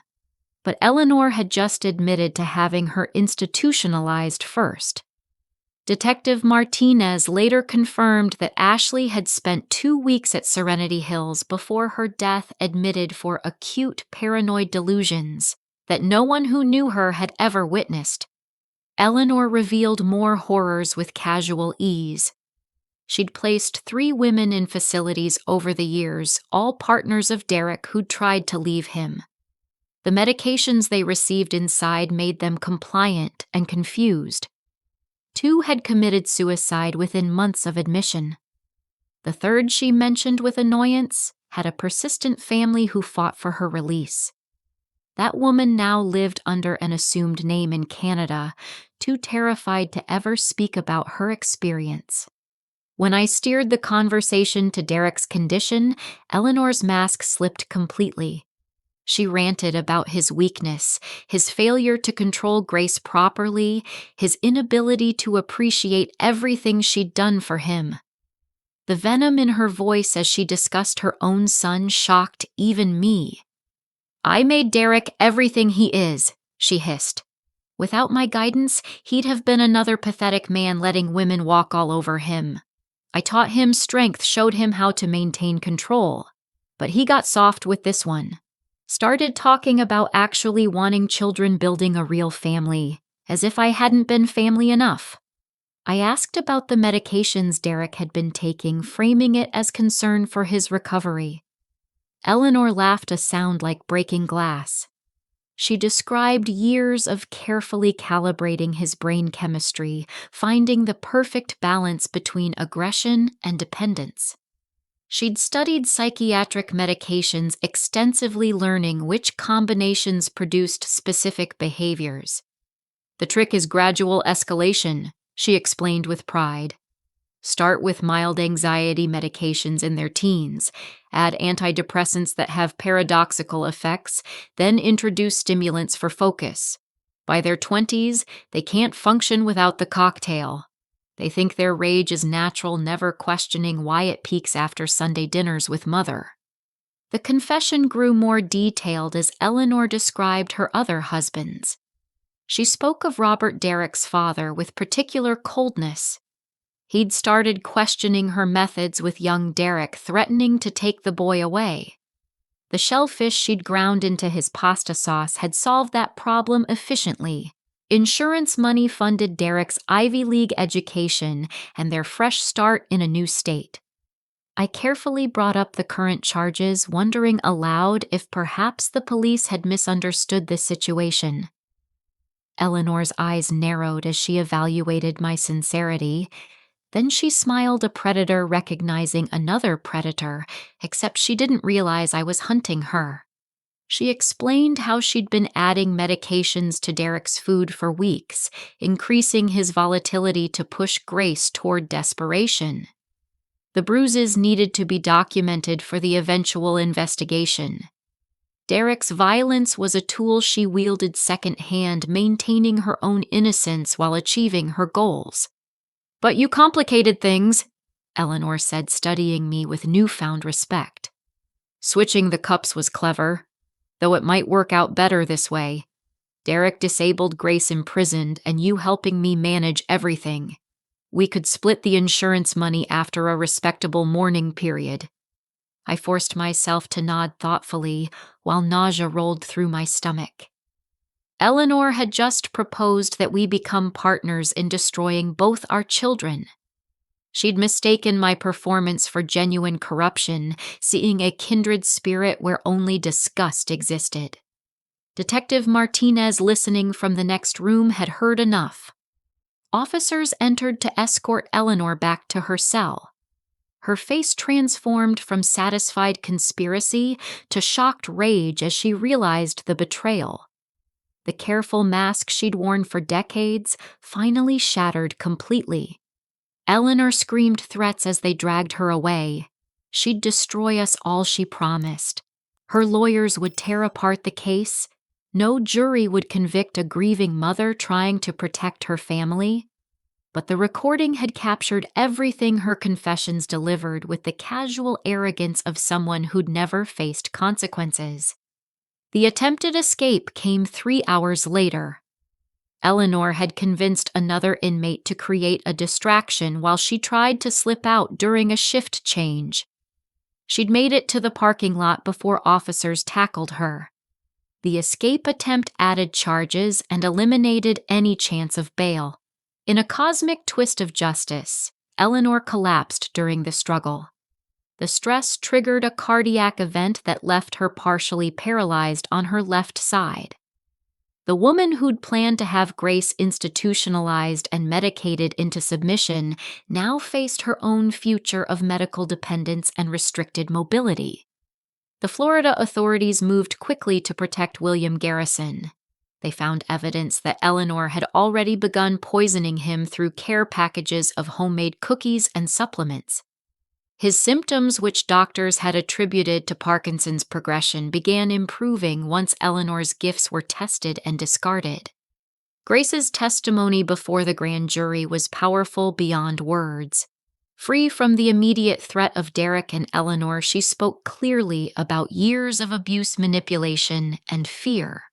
But Eleanor had just admitted to having her institutionalized first. Detective Martinez later confirmed that Ashley had spent 2 weeks at Serenity Hills before her death, admitted for acute paranoid delusions that no one who knew her had ever witnessed. Eleanor revealed more horrors with casual ease. She'd placed 3 women in facilities over the years, all partners of Derek who'd tried to leave him. The medications they received inside made them compliant and confused. 2 had committed suicide within months of admission. The third, she mentioned with annoyance, had a persistent family who fought for her release. That woman now lived under an assumed name in Canada, too terrified to ever speak about her experience. When I steered the conversation to Derek's condition, Eleanor's mask slipped completely. She ranted about his weakness, his failure to control Grace properly, his inability to appreciate everything she'd done for him. The venom in her voice as she discussed her own son shocked even me. "I made Derek everything he is," she hissed. "Without my guidance, he'd have been another pathetic man letting women walk all over him. I taught him strength, showed him how to maintain control. But he got soft with this one. Started talking about actually wanting children, building a real family, as if I hadn't been family enough." I asked about the medications Derek had been taking, framing it as concern for his recovery. Eleanor laughed, a sound like breaking glass. She described years of carefully calibrating his brain chemistry, finding the perfect balance between aggression and dependence. She'd studied psychiatric medications extensively, learning which combinations produced specific behaviors. "The trick is gradual escalation," she explained with pride. "Start with mild anxiety medications in their teens, add antidepressants that have paradoxical effects, then introduce stimulants for focus. By their 20s, they can't function without the cocktail. They think their rage is natural, never questioning why it peaks after Sunday dinners with Mother. The confession grew more detailed as Eleanor described her other husbands. She spoke of Robert Derek's father with particular coldness. He'd started questioning her methods with young Derek, threatening to take the boy away. The shellfish she'd ground into his pasta sauce had solved that problem efficiently. Insurance money funded Derek's Ivy League education and their fresh start in a new state. I carefully brought up the current charges, wondering aloud if perhaps the police had misunderstood the situation. Eleanor's eyes narrowed as she evaluated my sincerity. Then she smiled, a predator recognizing another predator, except she didn't realize I was hunting her. She explained how she'd been adding medications to Derek's food for weeks, increasing his volatility to push Grace toward desperation. The bruises needed to be documented for the eventual investigation. Derek's violence was a tool she wielded secondhand, maintaining her own innocence while achieving her goals. "But you complicated things," Eleanor said, studying me with newfound respect. "Switching the cups was clever, though it might work out better this way. Derek disabled Grace imprisoned, and you helping me manage everything. We could split the insurance money after a respectable mourning period." I forced myself to nod thoughtfully while nausea rolled through my stomach. Eleanor had just proposed that we become partners in destroying both our children. She'd mistaken my performance for genuine corruption, seeing a kindred spirit where only disgust existed. Detective Martinez, listening from the next room, had heard enough. Officers entered to escort Eleanor back to her cell. Her face transformed from satisfied conspiracy to shocked rage as she realized the betrayal. The careful mask she'd worn for decades finally shattered completely. Eleanor screamed threats as they dragged her away. She'd destroy us all, she promised. Her lawyers would tear apart the case. No jury would convict a grieving mother trying to protect her family. But the recording had captured everything her confessions delivered with the casual arrogance of someone who'd never faced consequences. The attempted escape came 3 hours later. Eleanor had convinced another inmate to create a distraction while she tried to slip out during a shift change. She'd made it to the parking lot before officers tackled her. The escape attempt added charges and eliminated any chance of bail. In a cosmic twist of justice, Eleanor collapsed during the struggle. The stress triggered a cardiac event that left her partially paralyzed on her left side. The woman who'd planned to have Grace institutionalized and medicated into submission now faced her own future of medical dependence and restricted mobility. The Florida authorities moved quickly to protect William Garrison. They found evidence that Eleanor had already begun poisoning him through care packages of homemade cookies and supplements. His symptoms, which doctors had attributed to Parkinson's progression, began improving once Eleanor's gifts were tested and discarded. Grace's testimony before the grand jury was powerful beyond words. Free from the immediate threat of Derek and Eleanor, she spoke clearly about years of abuse, manipulation, and fear.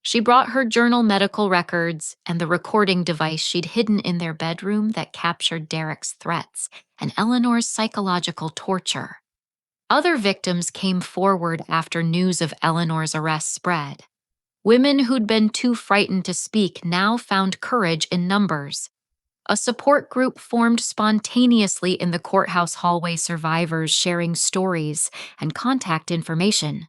She brought her journal medical records and the recording device she'd hidden in their bedroom that captured Derek's threats and Eleanor's psychological torture. Other victims came forward after news of Eleanor's arrest spread. Women who'd been too frightened to speak now found courage in numbers. A support group formed spontaneously in the courthouse hallway, survivors sharing stories and contact information.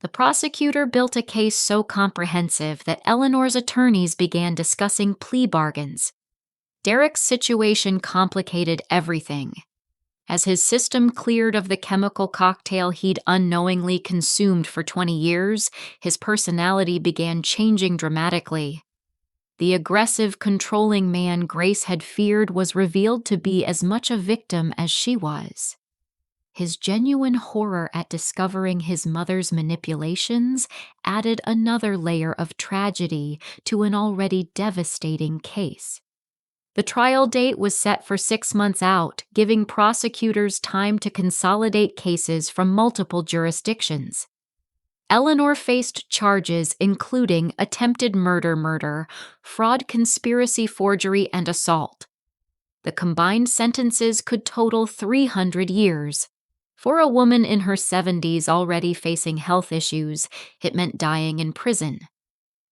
The prosecutor built a case so comprehensive that Eleanor's attorneys began discussing plea bargains. Derek's situation complicated everything. As his system cleared of the chemical cocktail he'd unknowingly consumed for 20 years, his personality began changing dramatically. The aggressive, controlling man Grace had feared was revealed to be as much a victim as she was. His genuine horror at discovering his mother's manipulations added another layer of tragedy to an already devastating case. The trial date was set for 6 months out, giving prosecutors time to consolidate cases from multiple jurisdictions. Eleanor faced charges including attempted murder, fraud, conspiracy, forgery, and assault. The combined sentences could total 300 years. For a woman in her 70s already facing health issues, it meant dying in prison.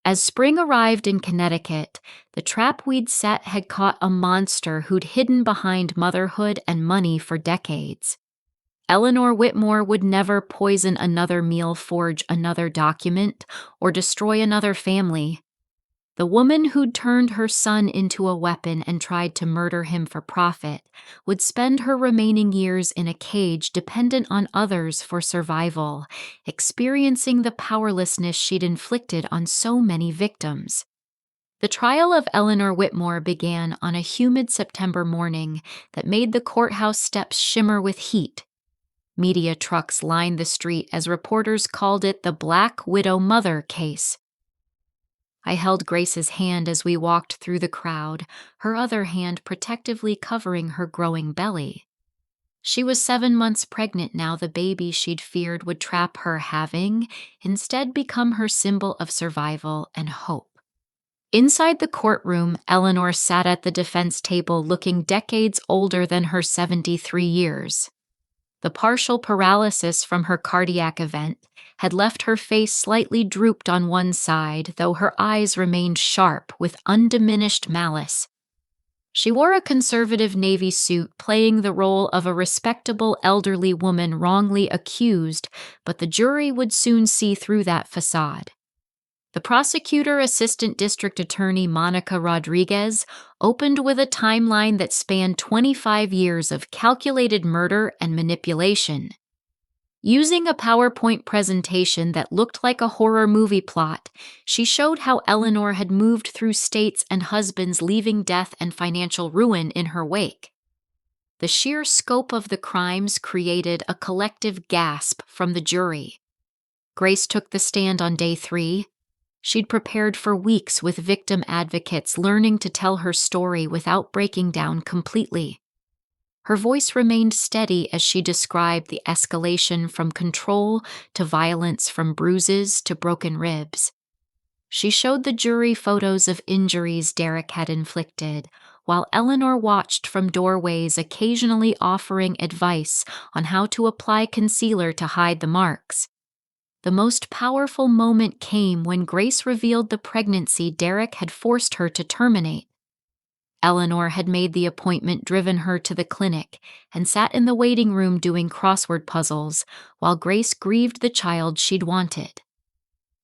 As spring arrived in Connecticut, the trapweed set had caught a monster who'd hidden behind motherhood and money for decades. Eleanor Whitmore would never poison another meal, forge another document, or destroy another family. The woman who'd turned her son into a weapon and tried to murder him for profit would spend her remaining years in a cage dependent on others for survival, experiencing the powerlessness she'd inflicted on so many victims. The trial of Eleanor Whitmore began on a humid September morning that made the courthouse steps shimmer with heat. Media trucks lined the street as reporters called it the Black Widow Mother case. I held Grace's hand as we walked through the crowd, her other hand protectively covering her growing belly. She was 7 months pregnant now. The baby she'd feared would trap her having instead become her symbol of survival and hope. Inside the courtroom, Eleanor sat at the defense table looking decades older than her 73 years. The partial paralysis from her cardiac event had left her face slightly drooped on one side, though her eyes remained sharp with undiminished malice. She wore a conservative navy suit, playing the role of a respectable elderly woman wrongly accused, but the jury would soon see through that facade. The prosecutor, Assistant District Attorney Monica Rodriguez, opened with a timeline that spanned 25 years of calculated murder and manipulation. Using a PowerPoint presentation that looked like a horror movie plot, she showed how Eleanor had moved through states and husbands, leaving death and financial ruin in her wake. The sheer scope of the crimes created a collective gasp from the jury. Grace took the stand on day 3. She'd prepared for weeks with victim advocates, learning to tell her story without breaking down completely. Her voice remained steady as she described the escalation from control to violence, from bruises to broken ribs. She showed the jury photos of injuries Derek had inflicted, while Eleanor watched from doorways, occasionally offering advice on how to apply concealer to hide the marks. The most powerful moment came when Grace revealed the pregnancy Derek had forced her to terminate. Eleanor had made the appointment, driven her to the clinic, and sat in the waiting room doing crossword puzzles, while Grace grieved the child she'd wanted.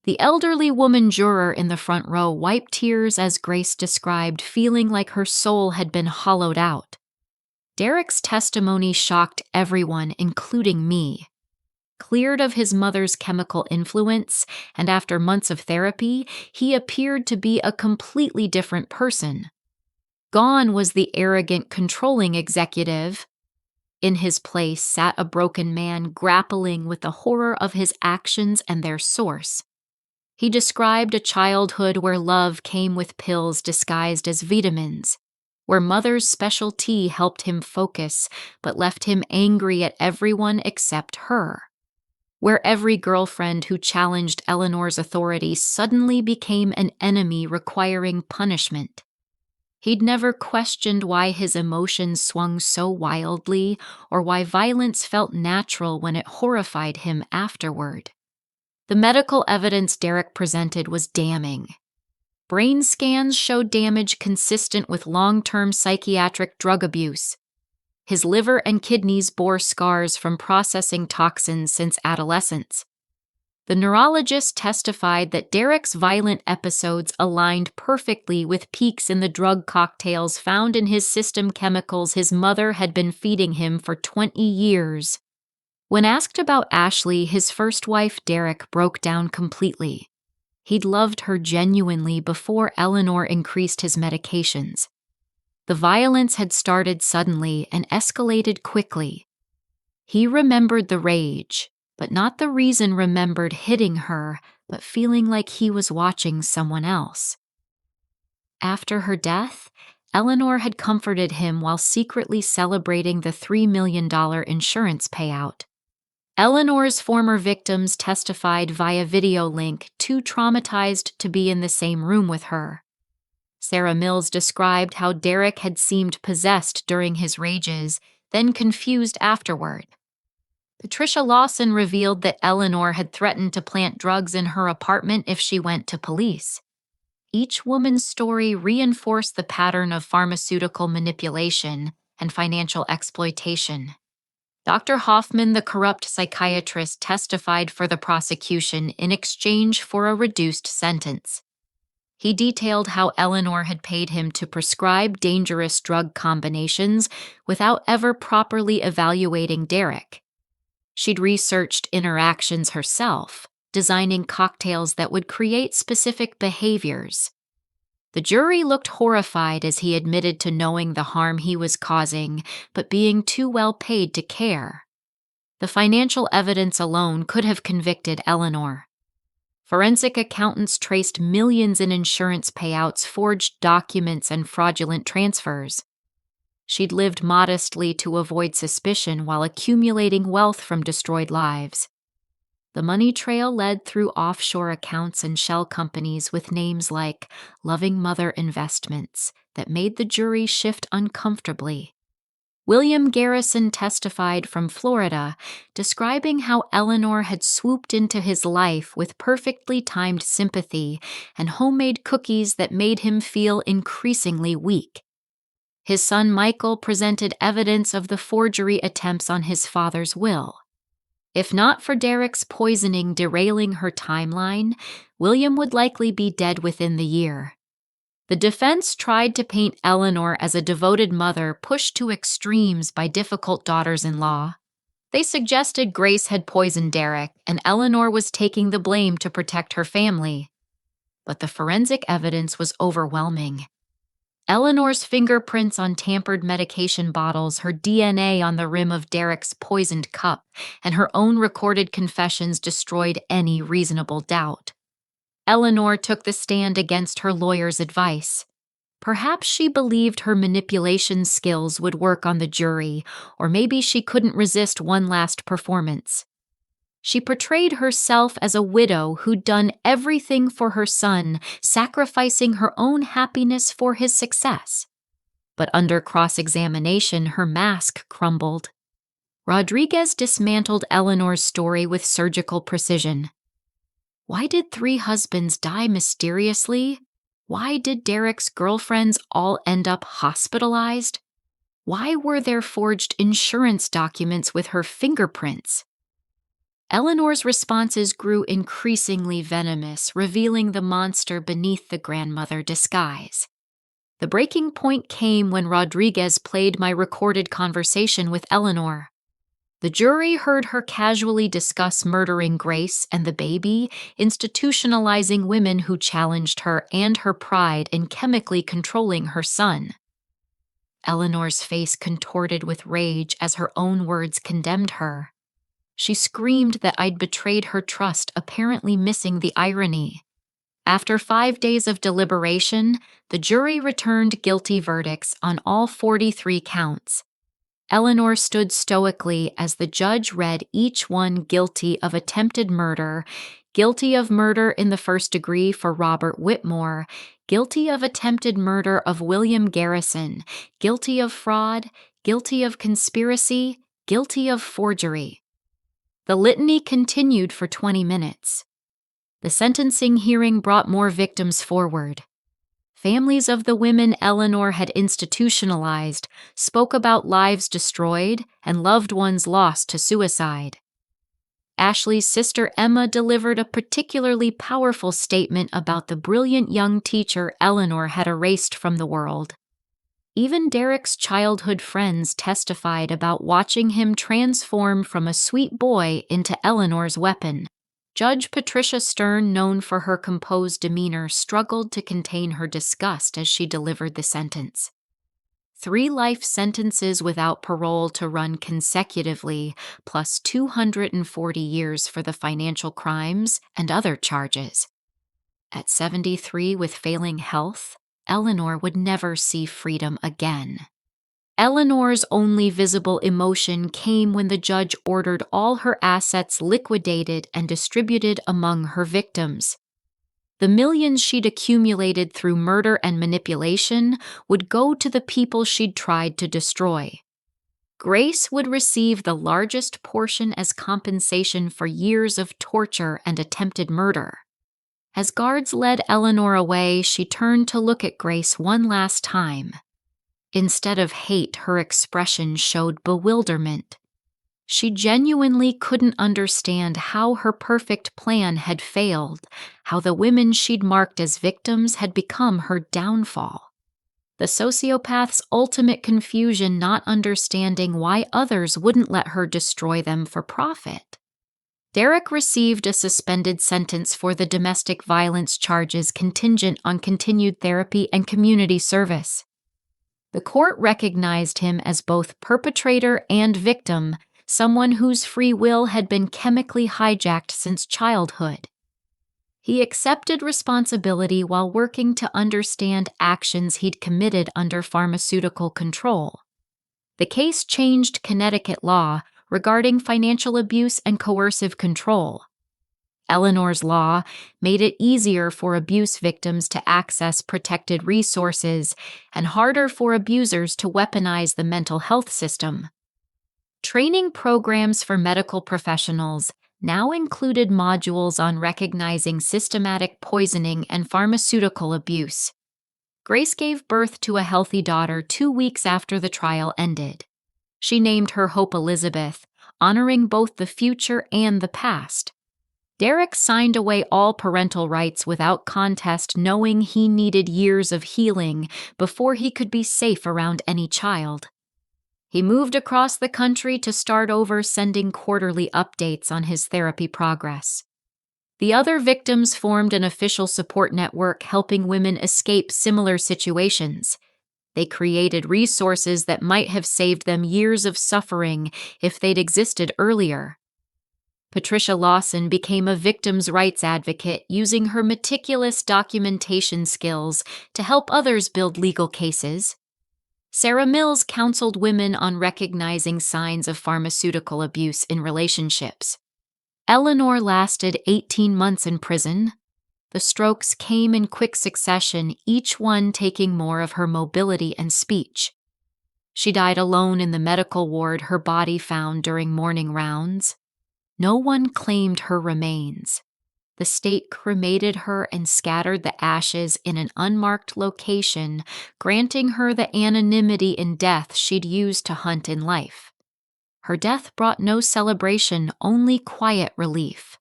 The elderly woman juror in the front row wiped tears as Grace described feeling like her soul had been hollowed out. Derek's testimony shocked everyone, including me. Cleared of his mother's chemical influence, and after months of therapy, he appeared to be a completely different person. Gone was the arrogant, controlling executive. In his place sat a broken man grappling with the horror of his actions and their source. He described a childhood where love came with pills disguised as vitamins, where mother's special tea helped him focus but left him angry at everyone except her, where every girlfriend who challenged Eleanor's authority suddenly became an enemy requiring punishment. He'd never questioned why his emotions swung so wildly or why violence felt natural when it horrified him afterward. The medical evidence Derek presented was damning. Brain scans showed damage consistent with long-term psychiatric drug abuse. His liver and kidneys bore scars from processing toxins since adolescence. The neurologist testified that Derek's violent episodes aligned perfectly with peaks in the drug cocktails found in his system, chemicals his mother had been feeding him for 20 years. When asked about Ashley, his first wife, Derek broke down completely. He'd loved her genuinely before Eleanor increased his medications. The violence had started suddenly and escalated quickly. He remembered the rage, but not the reason remembered hitting her, but feeling like he was watching someone else. After her death, Eleanor had comforted him while secretly celebrating the $3 million insurance payout. Eleanor's former victims testified via video link, too traumatized to be in the same room with her. Sarah Mills described how Derek had seemed possessed during his rages, then confused afterward. Patricia Lawson revealed that Eleanor had threatened to plant drugs in her apartment if she went to police. Each woman's story reinforced the pattern of pharmaceutical manipulation and financial exploitation. Dr. Hoffman, the corrupt psychiatrist, testified for the prosecution in exchange for a reduced sentence. He detailed how Eleanor had paid him to prescribe dangerous drug combinations without ever properly evaluating Derek. She'd researched interactions herself, designing cocktails that would create specific behaviors. The jury looked horrified as he admitted to knowing the harm he was causing, but being too well paid to care. The financial evidence alone could have convicted Eleanor. Forensic accountants traced millions in insurance payouts, forged documents, and fraudulent transfers. She'd lived modestly to avoid suspicion while accumulating wealth from destroyed lives. The money trail led through offshore accounts and shell companies with names like Loving Mother Investments that made the jury shift uncomfortably. William Garrison testified from Florida, describing how Eleanor had swooped into his life with perfectly timed sympathy and homemade cookies that made him feel increasingly weak. His son Michael presented evidence of the forgery attempts on his father's will. If not for Derek's poisoning derailing her timeline, William would likely be dead within the year. The defense tried to paint Eleanor as a devoted mother pushed to extremes by difficult daughters-in-law. They suggested Grace had poisoned Derek and Eleanor was taking the blame to protect her family. But the forensic evidence was overwhelming. Eleanor's fingerprints on tampered medication bottles, her DNA on the rim of Derek's poisoned cup, and her own recorded confessions destroyed any reasonable doubt. Eleanor took the stand against her lawyer's advice. Perhaps she believed her manipulation skills would work on the jury, or maybe she couldn't resist one last performance. She portrayed herself as a widow who'd done everything for her son, sacrificing her own happiness for his success. But under cross-examination, her mask crumbled. Rodriguez dismantled Eleanor's story with surgical precision. Why did 3 husbands die mysteriously? Why did Derek's girlfriends all end up hospitalized? Why were there forged insurance documents with her fingerprints? Eleanor's responses grew increasingly venomous, revealing the monster beneath the grandmother disguise. The breaking point came when Rodriguez played my recorded conversation with Eleanor. The jury heard her casually discuss murdering Grace and the baby, institutionalizing women who challenged her and her pride in chemically controlling her son. Eleanor's face contorted with rage as her own words condemned her. She screamed that I'd betrayed her trust, apparently missing the irony. After 5 days of deliberation, the jury returned guilty verdicts on all 43 counts. Eleanor stood stoically as the judge read each one guilty of attempted murder, guilty of murder in the first degree for Robert Whitmore, guilty of attempted murder of William Garrison, guilty of fraud, guilty of conspiracy, guilty of forgery. The litany continued for 20 minutes. The sentencing hearing brought more victims forward. Families of the women Eleanor had institutionalized spoke about lives destroyed and loved ones lost to suicide. Ashley's sister Emma delivered a particularly powerful statement about the brilliant young teacher Eleanor had erased from the world. Even Derek's childhood friends testified about watching him transform from a sweet boy into Eleanor's weapon. Judge Patricia Stern, known for her composed demeanor, struggled to contain her disgust as she delivered the sentence. 3 life sentences without parole to run consecutively, plus 240 years for the financial crimes and other charges. At 73 with failing health, Eleanor would never see freedom again. Eleanor's only visible emotion came when the judge ordered all her assets liquidated and distributed among her victims. The millions she'd accumulated through murder and manipulation would go to the people she'd tried to destroy. Grace would receive the largest portion as compensation for years of torture and attempted murder. As guards led Eleanor away, she turned to look at Grace one last time. Instead of hate, her expression showed bewilderment. She genuinely couldn't understand how her perfect plan had failed, how the women she'd marked as victims had become her downfall. The sociopath's ultimate confusion not understanding why others wouldn't let her destroy them for profit. Derek received a suspended sentence for the domestic violence charges contingent on continued therapy and community service. The court recognized him as both perpetrator and victim, someone whose free will had been chemically hijacked since childhood. He accepted responsibility while working to understand actions he'd committed under pharmaceutical control. The case changed Connecticut law regarding financial abuse and coercive control. Eleanor's law made it easier for abuse victims to access protected resources and harder for abusers to weaponize the mental health system. Training programs for medical professionals now included modules on recognizing systematic poisoning and pharmaceutical abuse. Grace gave birth to a healthy daughter 2 weeks after the trial ended. She named her Hope Elizabeth, honoring both the future and the past. Derek signed away all parental rights without contest, knowing he needed years of healing before he could be safe around any child. He moved across the country to start over, sending quarterly updates on his therapy progress. The other victims formed an official support network helping women escape similar situations. They created resources that might have saved them years of suffering if they'd existed earlier. Patricia Lawson became a victims' rights advocate, using her meticulous documentation skills to help others build legal cases. Sarah Mills counseled women on recognizing signs of pharmaceutical abuse in relationships. Eleanor lasted 18 months in prison. The strokes came in quick succession, each one taking more of her mobility and speech. She died alone in the medical ward, her body found during morning rounds. No one claimed her remains. The state cremated her and scattered the ashes in an unmarked location, granting her the anonymity in death she'd used to hunt in life. Her death brought no celebration, only quiet relief.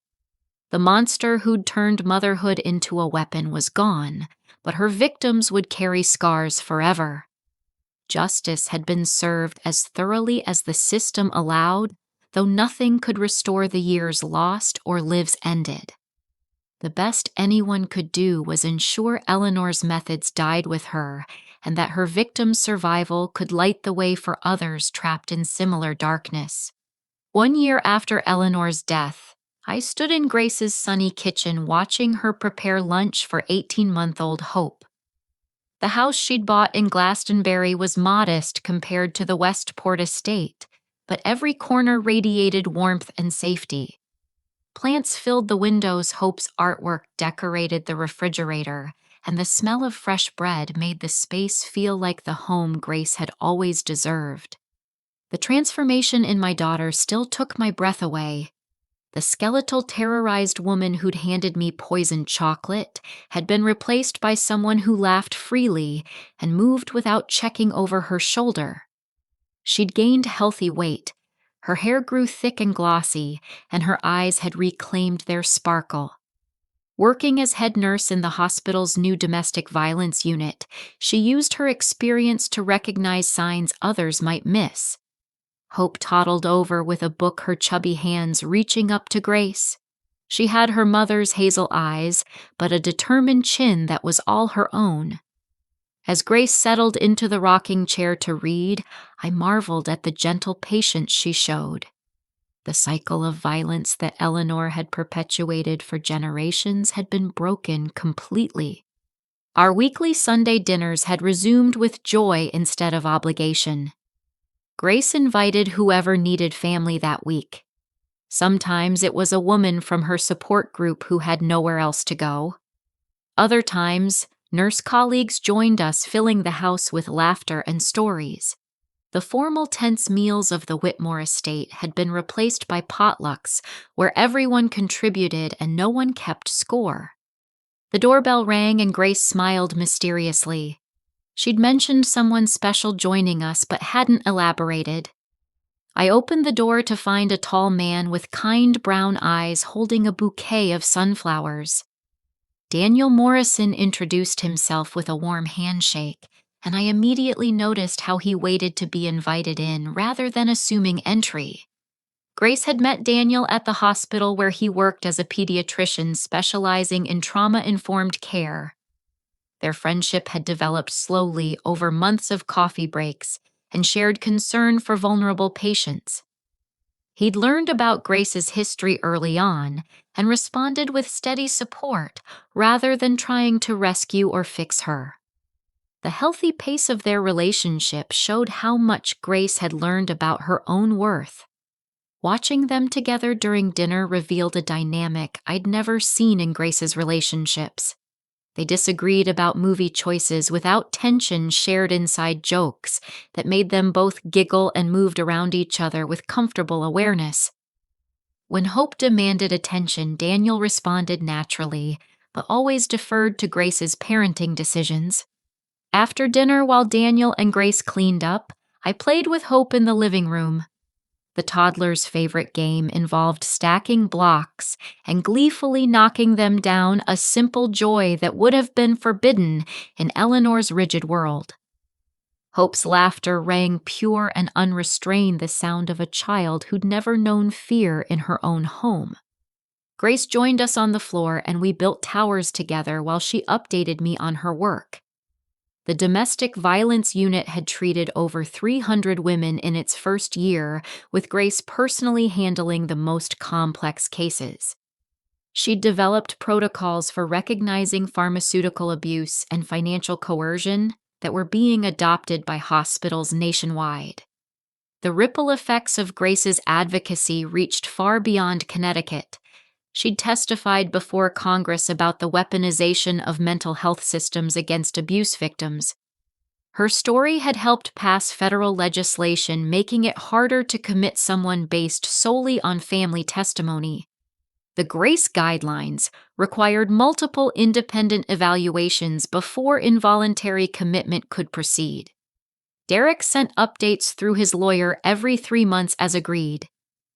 The monster who'd turned motherhood into a weapon was gone, but her victims would carry scars forever. Justice had been served as thoroughly as the system allowed, though nothing could restore the years lost or lives ended. The best anyone could do was ensure Eleanor's methods died with her, and that her victim's survival could light the way for others trapped in similar darkness. 1 year after Eleanor's death, I stood in Grace's sunny kitchen watching her prepare lunch for 18-month-old Hope. The house she'd bought in Glastonbury was modest compared to the Westport estate, but every corner radiated warmth and safety. Plants filled the windows, Hope's artwork decorated the refrigerator, and the smell of fresh bread made the space feel like the home Grace had always deserved. The transformation in my daughter still took my breath away. The skeletal, terrorized woman who'd handed me poisoned chocolate had been replaced by someone who laughed freely and moved without checking over her shoulder. She'd gained healthy weight. Her hair grew thick and glossy, and her eyes had reclaimed their sparkle. Working as head nurse in the hospital's new domestic violence unit, she used her experience to recognize signs others might miss. Hope toddled over with a book, her chubby hands reaching up to Grace. She had her mother's hazel eyes, but a determined chin that was all her own. As Grace settled into the rocking chair to read, I marveled at the gentle patience she showed. The cycle of violence that Eleanor had perpetuated for generations had been broken completely. Our weekly Sunday dinners had resumed with joy instead of obligation. Grace invited whoever needed family that week. Sometimes it was a woman from her support group who had nowhere else to go. Other times, nurse colleagues joined us, filling the house with laughter and stories. The formal tense meals of the Whitmore estate had been replaced by potlucks where everyone contributed and no one kept score. The doorbell rang and Grace smiled mysteriously. She'd mentioned someone special joining us but hadn't elaborated. I opened the door to find a tall man with kind brown eyes holding a bouquet of sunflowers. Daniel Morrison introduced himself with a warm handshake, and I immediately noticed how he waited to be invited in rather than assuming entry. Grace had met Daniel at the hospital where he worked as a pediatrician specializing in trauma-informed care. Their friendship had developed slowly over months of coffee breaks and shared concern for vulnerable patients. He'd learned about Grace's history early on and responded with steady support rather than trying to rescue or fix her. The healthy pace of their relationship showed how much Grace had learned about her own worth. Watching them together during dinner revealed a dynamic I'd never seen in Grace's relationships. They disagreed about movie choices without tension, shared inside jokes that made them both giggle and moved around each other with comfortable awareness. When Hope demanded attention, Daniel responded naturally, but always deferred to Grace's parenting decisions. After dinner, while Daniel and Grace cleaned up, I played with Hope in the living room. The toddler's favorite game involved stacking blocks and gleefully knocking them down, a simple joy that would have been forbidden in Eleanor's rigid world. Hope's laughter rang pure and unrestrained, the sound of a child who'd never known fear in her own home. Grace joined us on the floor and we built towers together while she updated me on her work. The domestic violence unit had treated over 300 women in its first year, with Grace personally handling the most complex cases. She'd developed protocols for recognizing pharmaceutical abuse and financial coercion that were being adopted by hospitals nationwide. The ripple effects of Grace's advocacy reached far beyond Connecticut. She'd testified before Congress about the weaponization of mental health systems against abuse victims. Her story had helped pass federal legislation making it harder to commit someone based solely on family testimony. The Grace Guidelines required multiple independent evaluations before involuntary commitment could proceed. Derek sent updates through his lawyer every 3 months as agreed.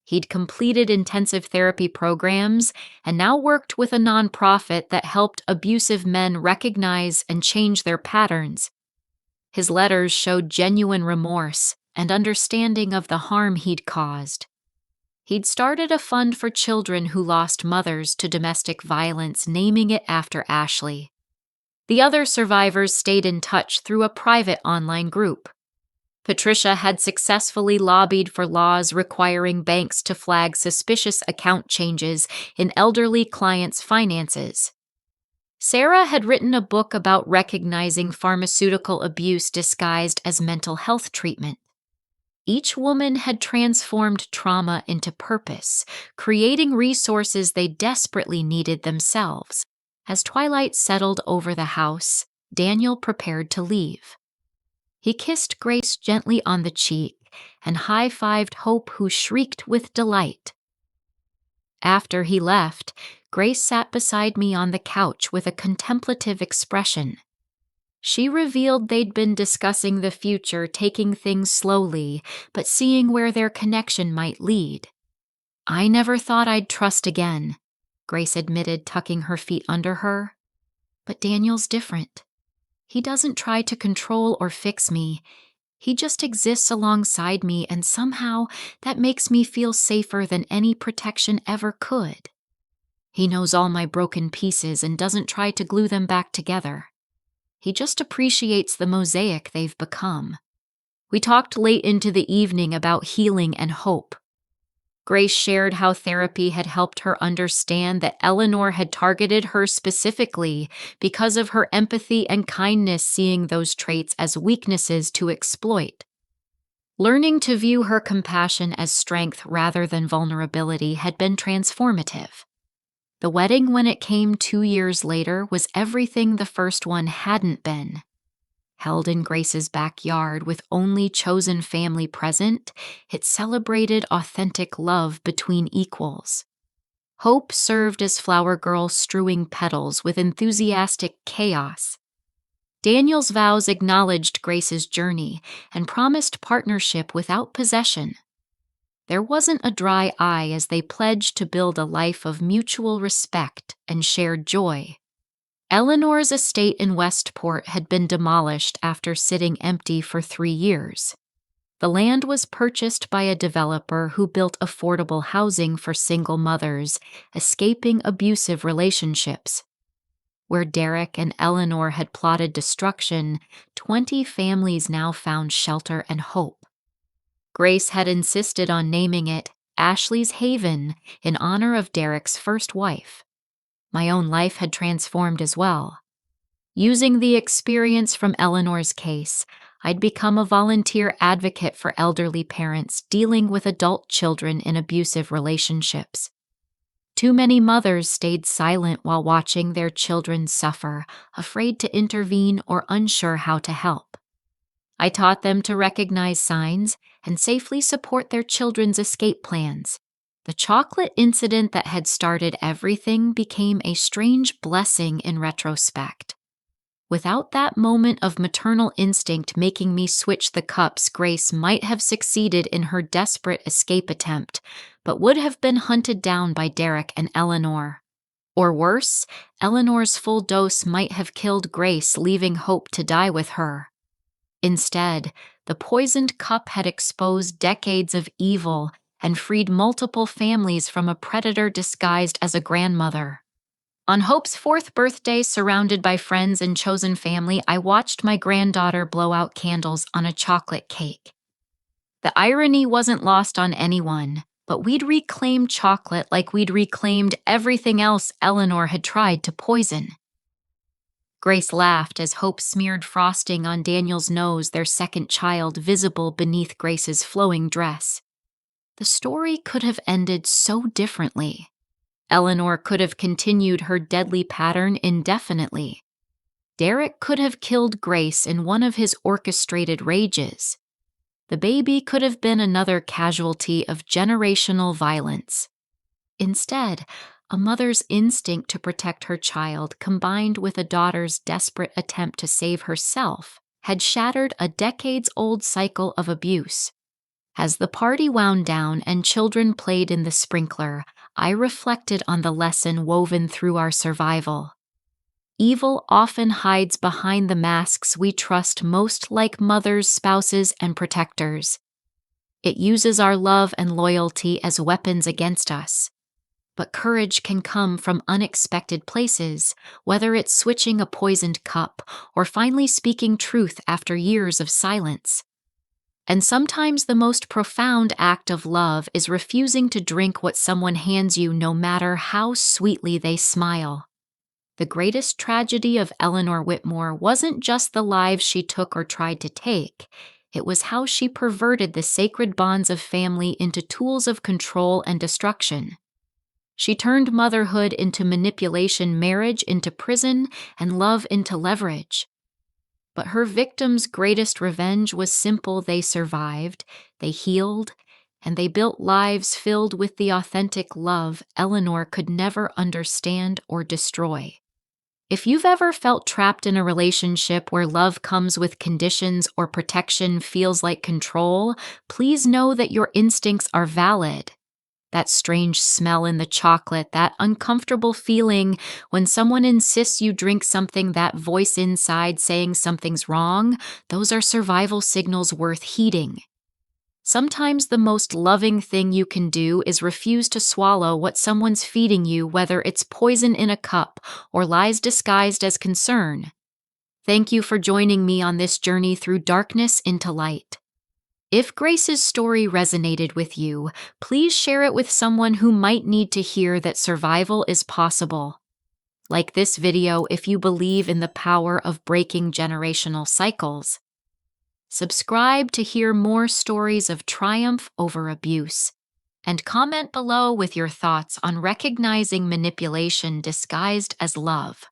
He'd completed intensive therapy programs and now worked with a nonprofit that helped abusive men recognize and change their patterns. His letters showed genuine remorse and understanding of the harm he'd caused. He'd started a fund for children who lost mothers to domestic violence, naming it after Ashley. The other survivors stayed in touch through a private online group. Patricia had successfully lobbied for laws requiring banks to flag suspicious account changes in elderly clients' finances. Sarah had written a book about recognizing pharmaceutical abuse disguised as mental health treatment. Each woman had transformed trauma into purpose, creating resources they desperately needed themselves. As twilight settled over the house, Daniel prepared to leave. He kissed Grace gently on the cheek and high-fived Hope, who shrieked with delight. After he left, Grace sat beside me on the couch with a contemplative expression. She revealed they'd been discussing the future, taking things slowly, but seeing where their connection might lead. "I never thought I'd trust again," Grace admitted, tucking her feet under her. "But Daniel's different. He doesn't try to control or fix me. He just exists alongside me, and somehow that makes me feel safer than any protection ever could. He knows all my broken pieces and doesn't try to glue them back together. He just appreciates the mosaic they've become." We talked late into the evening about healing and hope. Grace shared how therapy had helped her understand that Eleanor had targeted her specifically because of her empathy and kindness, seeing those traits as weaknesses to exploit. Learning to view her compassion as strength rather than vulnerability had been transformative. The wedding, when it came 2 years later, was everything the first one hadn't been. Held in Grace's backyard with only chosen family present, it celebrated authentic love between equals. Hope served as flower girl strewing petals with enthusiastic chaos. Daniel's vows acknowledged Grace's journey and promised partnership without possession. There wasn't a dry eye as they pledged to build a life of mutual respect and shared joy. Eleanor's estate in Westport had been demolished after sitting empty for 3 years. The land was purchased by a developer who built affordable housing for single mothers, escaping abusive relationships. Where Derek and Eleanor had plotted destruction, 20 families now found shelter and hope. Grace had insisted on naming it Ashley's Haven in honor of Derek's first wife. My own life had transformed as well. Using the experience from Eleanor's case, I'd become a volunteer advocate for elderly parents dealing with adult children in abusive relationships. Too many mothers stayed silent while watching their children suffer, afraid to intervene or unsure how to help. I taught them to recognize signs and safely support their children's escape plans. The chocolate incident that had started everything became a strange blessing in retrospect. Without that moment of maternal instinct making me switch the cups, Grace might have succeeded in her desperate escape attempt, but would have been hunted down by Derek and Eleanor. Or worse, Eleanor's full dose might have killed Grace, leaving Hope to die with her. Instead, the poisoned cup had exposed decades of evil and freed multiple families from a predator disguised as a grandmother. On Hope's 4th birthday, surrounded by friends and chosen family, I watched my granddaughter blow out candles on a chocolate cake. The irony wasn't lost on anyone, but we'd reclaimed chocolate like we'd reclaimed everything else Eleanor had tried to poison. Grace laughed as Hope smeared frosting on Daniel's nose, their second child visible beneath Grace's flowing dress. The story could have ended so differently. Eleanor could have continued her deadly pattern indefinitely. Derek could have killed Grace in one of his orchestrated rages. The baby could have been another casualty of generational violence. Instead, a mother's instinct to protect her child, combined with a daughter's desperate attempt to save herself, had shattered a decades-old cycle of abuse. As the party wound down and children played in the sprinkler, I reflected on the lesson woven through our survival. Evil often hides behind the masks we trust most, like mothers, spouses, and protectors. It uses our love and loyalty as weapons against us. But courage can come from unexpected places, whether it's switching a poisoned cup or finally speaking truth after years of silence. And sometimes the most profound act of love is refusing to drink what someone hands you, no matter how sweetly they smile. The greatest tragedy of Eleanor Whitmore wasn't just the lives she took or tried to take. It was how she perverted the sacred bonds of family into tools of control and destruction. She turned motherhood into manipulation, marriage into prison, and love into leverage. But her victims' greatest revenge was simple: they survived, they healed, and they built lives filled with the authentic love Eleanor could never understand or destroy. If you've ever felt trapped in a relationship where love comes with conditions or protection feels like control, please know that your instincts are valid. That strange smell in the chocolate, that uncomfortable feeling when someone insists you drink something, that voice inside saying something's wrong, those are survival signals worth heeding. Sometimes the most loving thing you can do is refuse to swallow what someone's feeding you, whether it's poison in a cup or lies disguised as concern. Thank you for joining me on this journey through darkness into light. If Grace's story resonated with you, please share it with someone who might need to hear that survival is possible. Like this video if you believe in the power of breaking generational cycles. Subscribe to hear more stories of triumph over abuse. And comment below with your thoughts on recognizing manipulation disguised as love.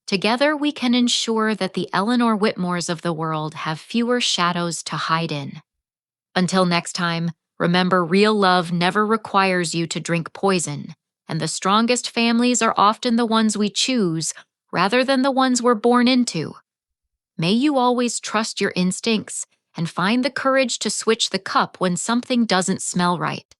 Together, we can ensure that the Eleanor Whitmores of the world have fewer shadows to hide in. Until next time, remember real love never requires you to drink poison, and the strongest families are often the ones we choose rather than the ones we're born into. May you always trust your instincts and find the courage to switch the cup when something doesn't smell right.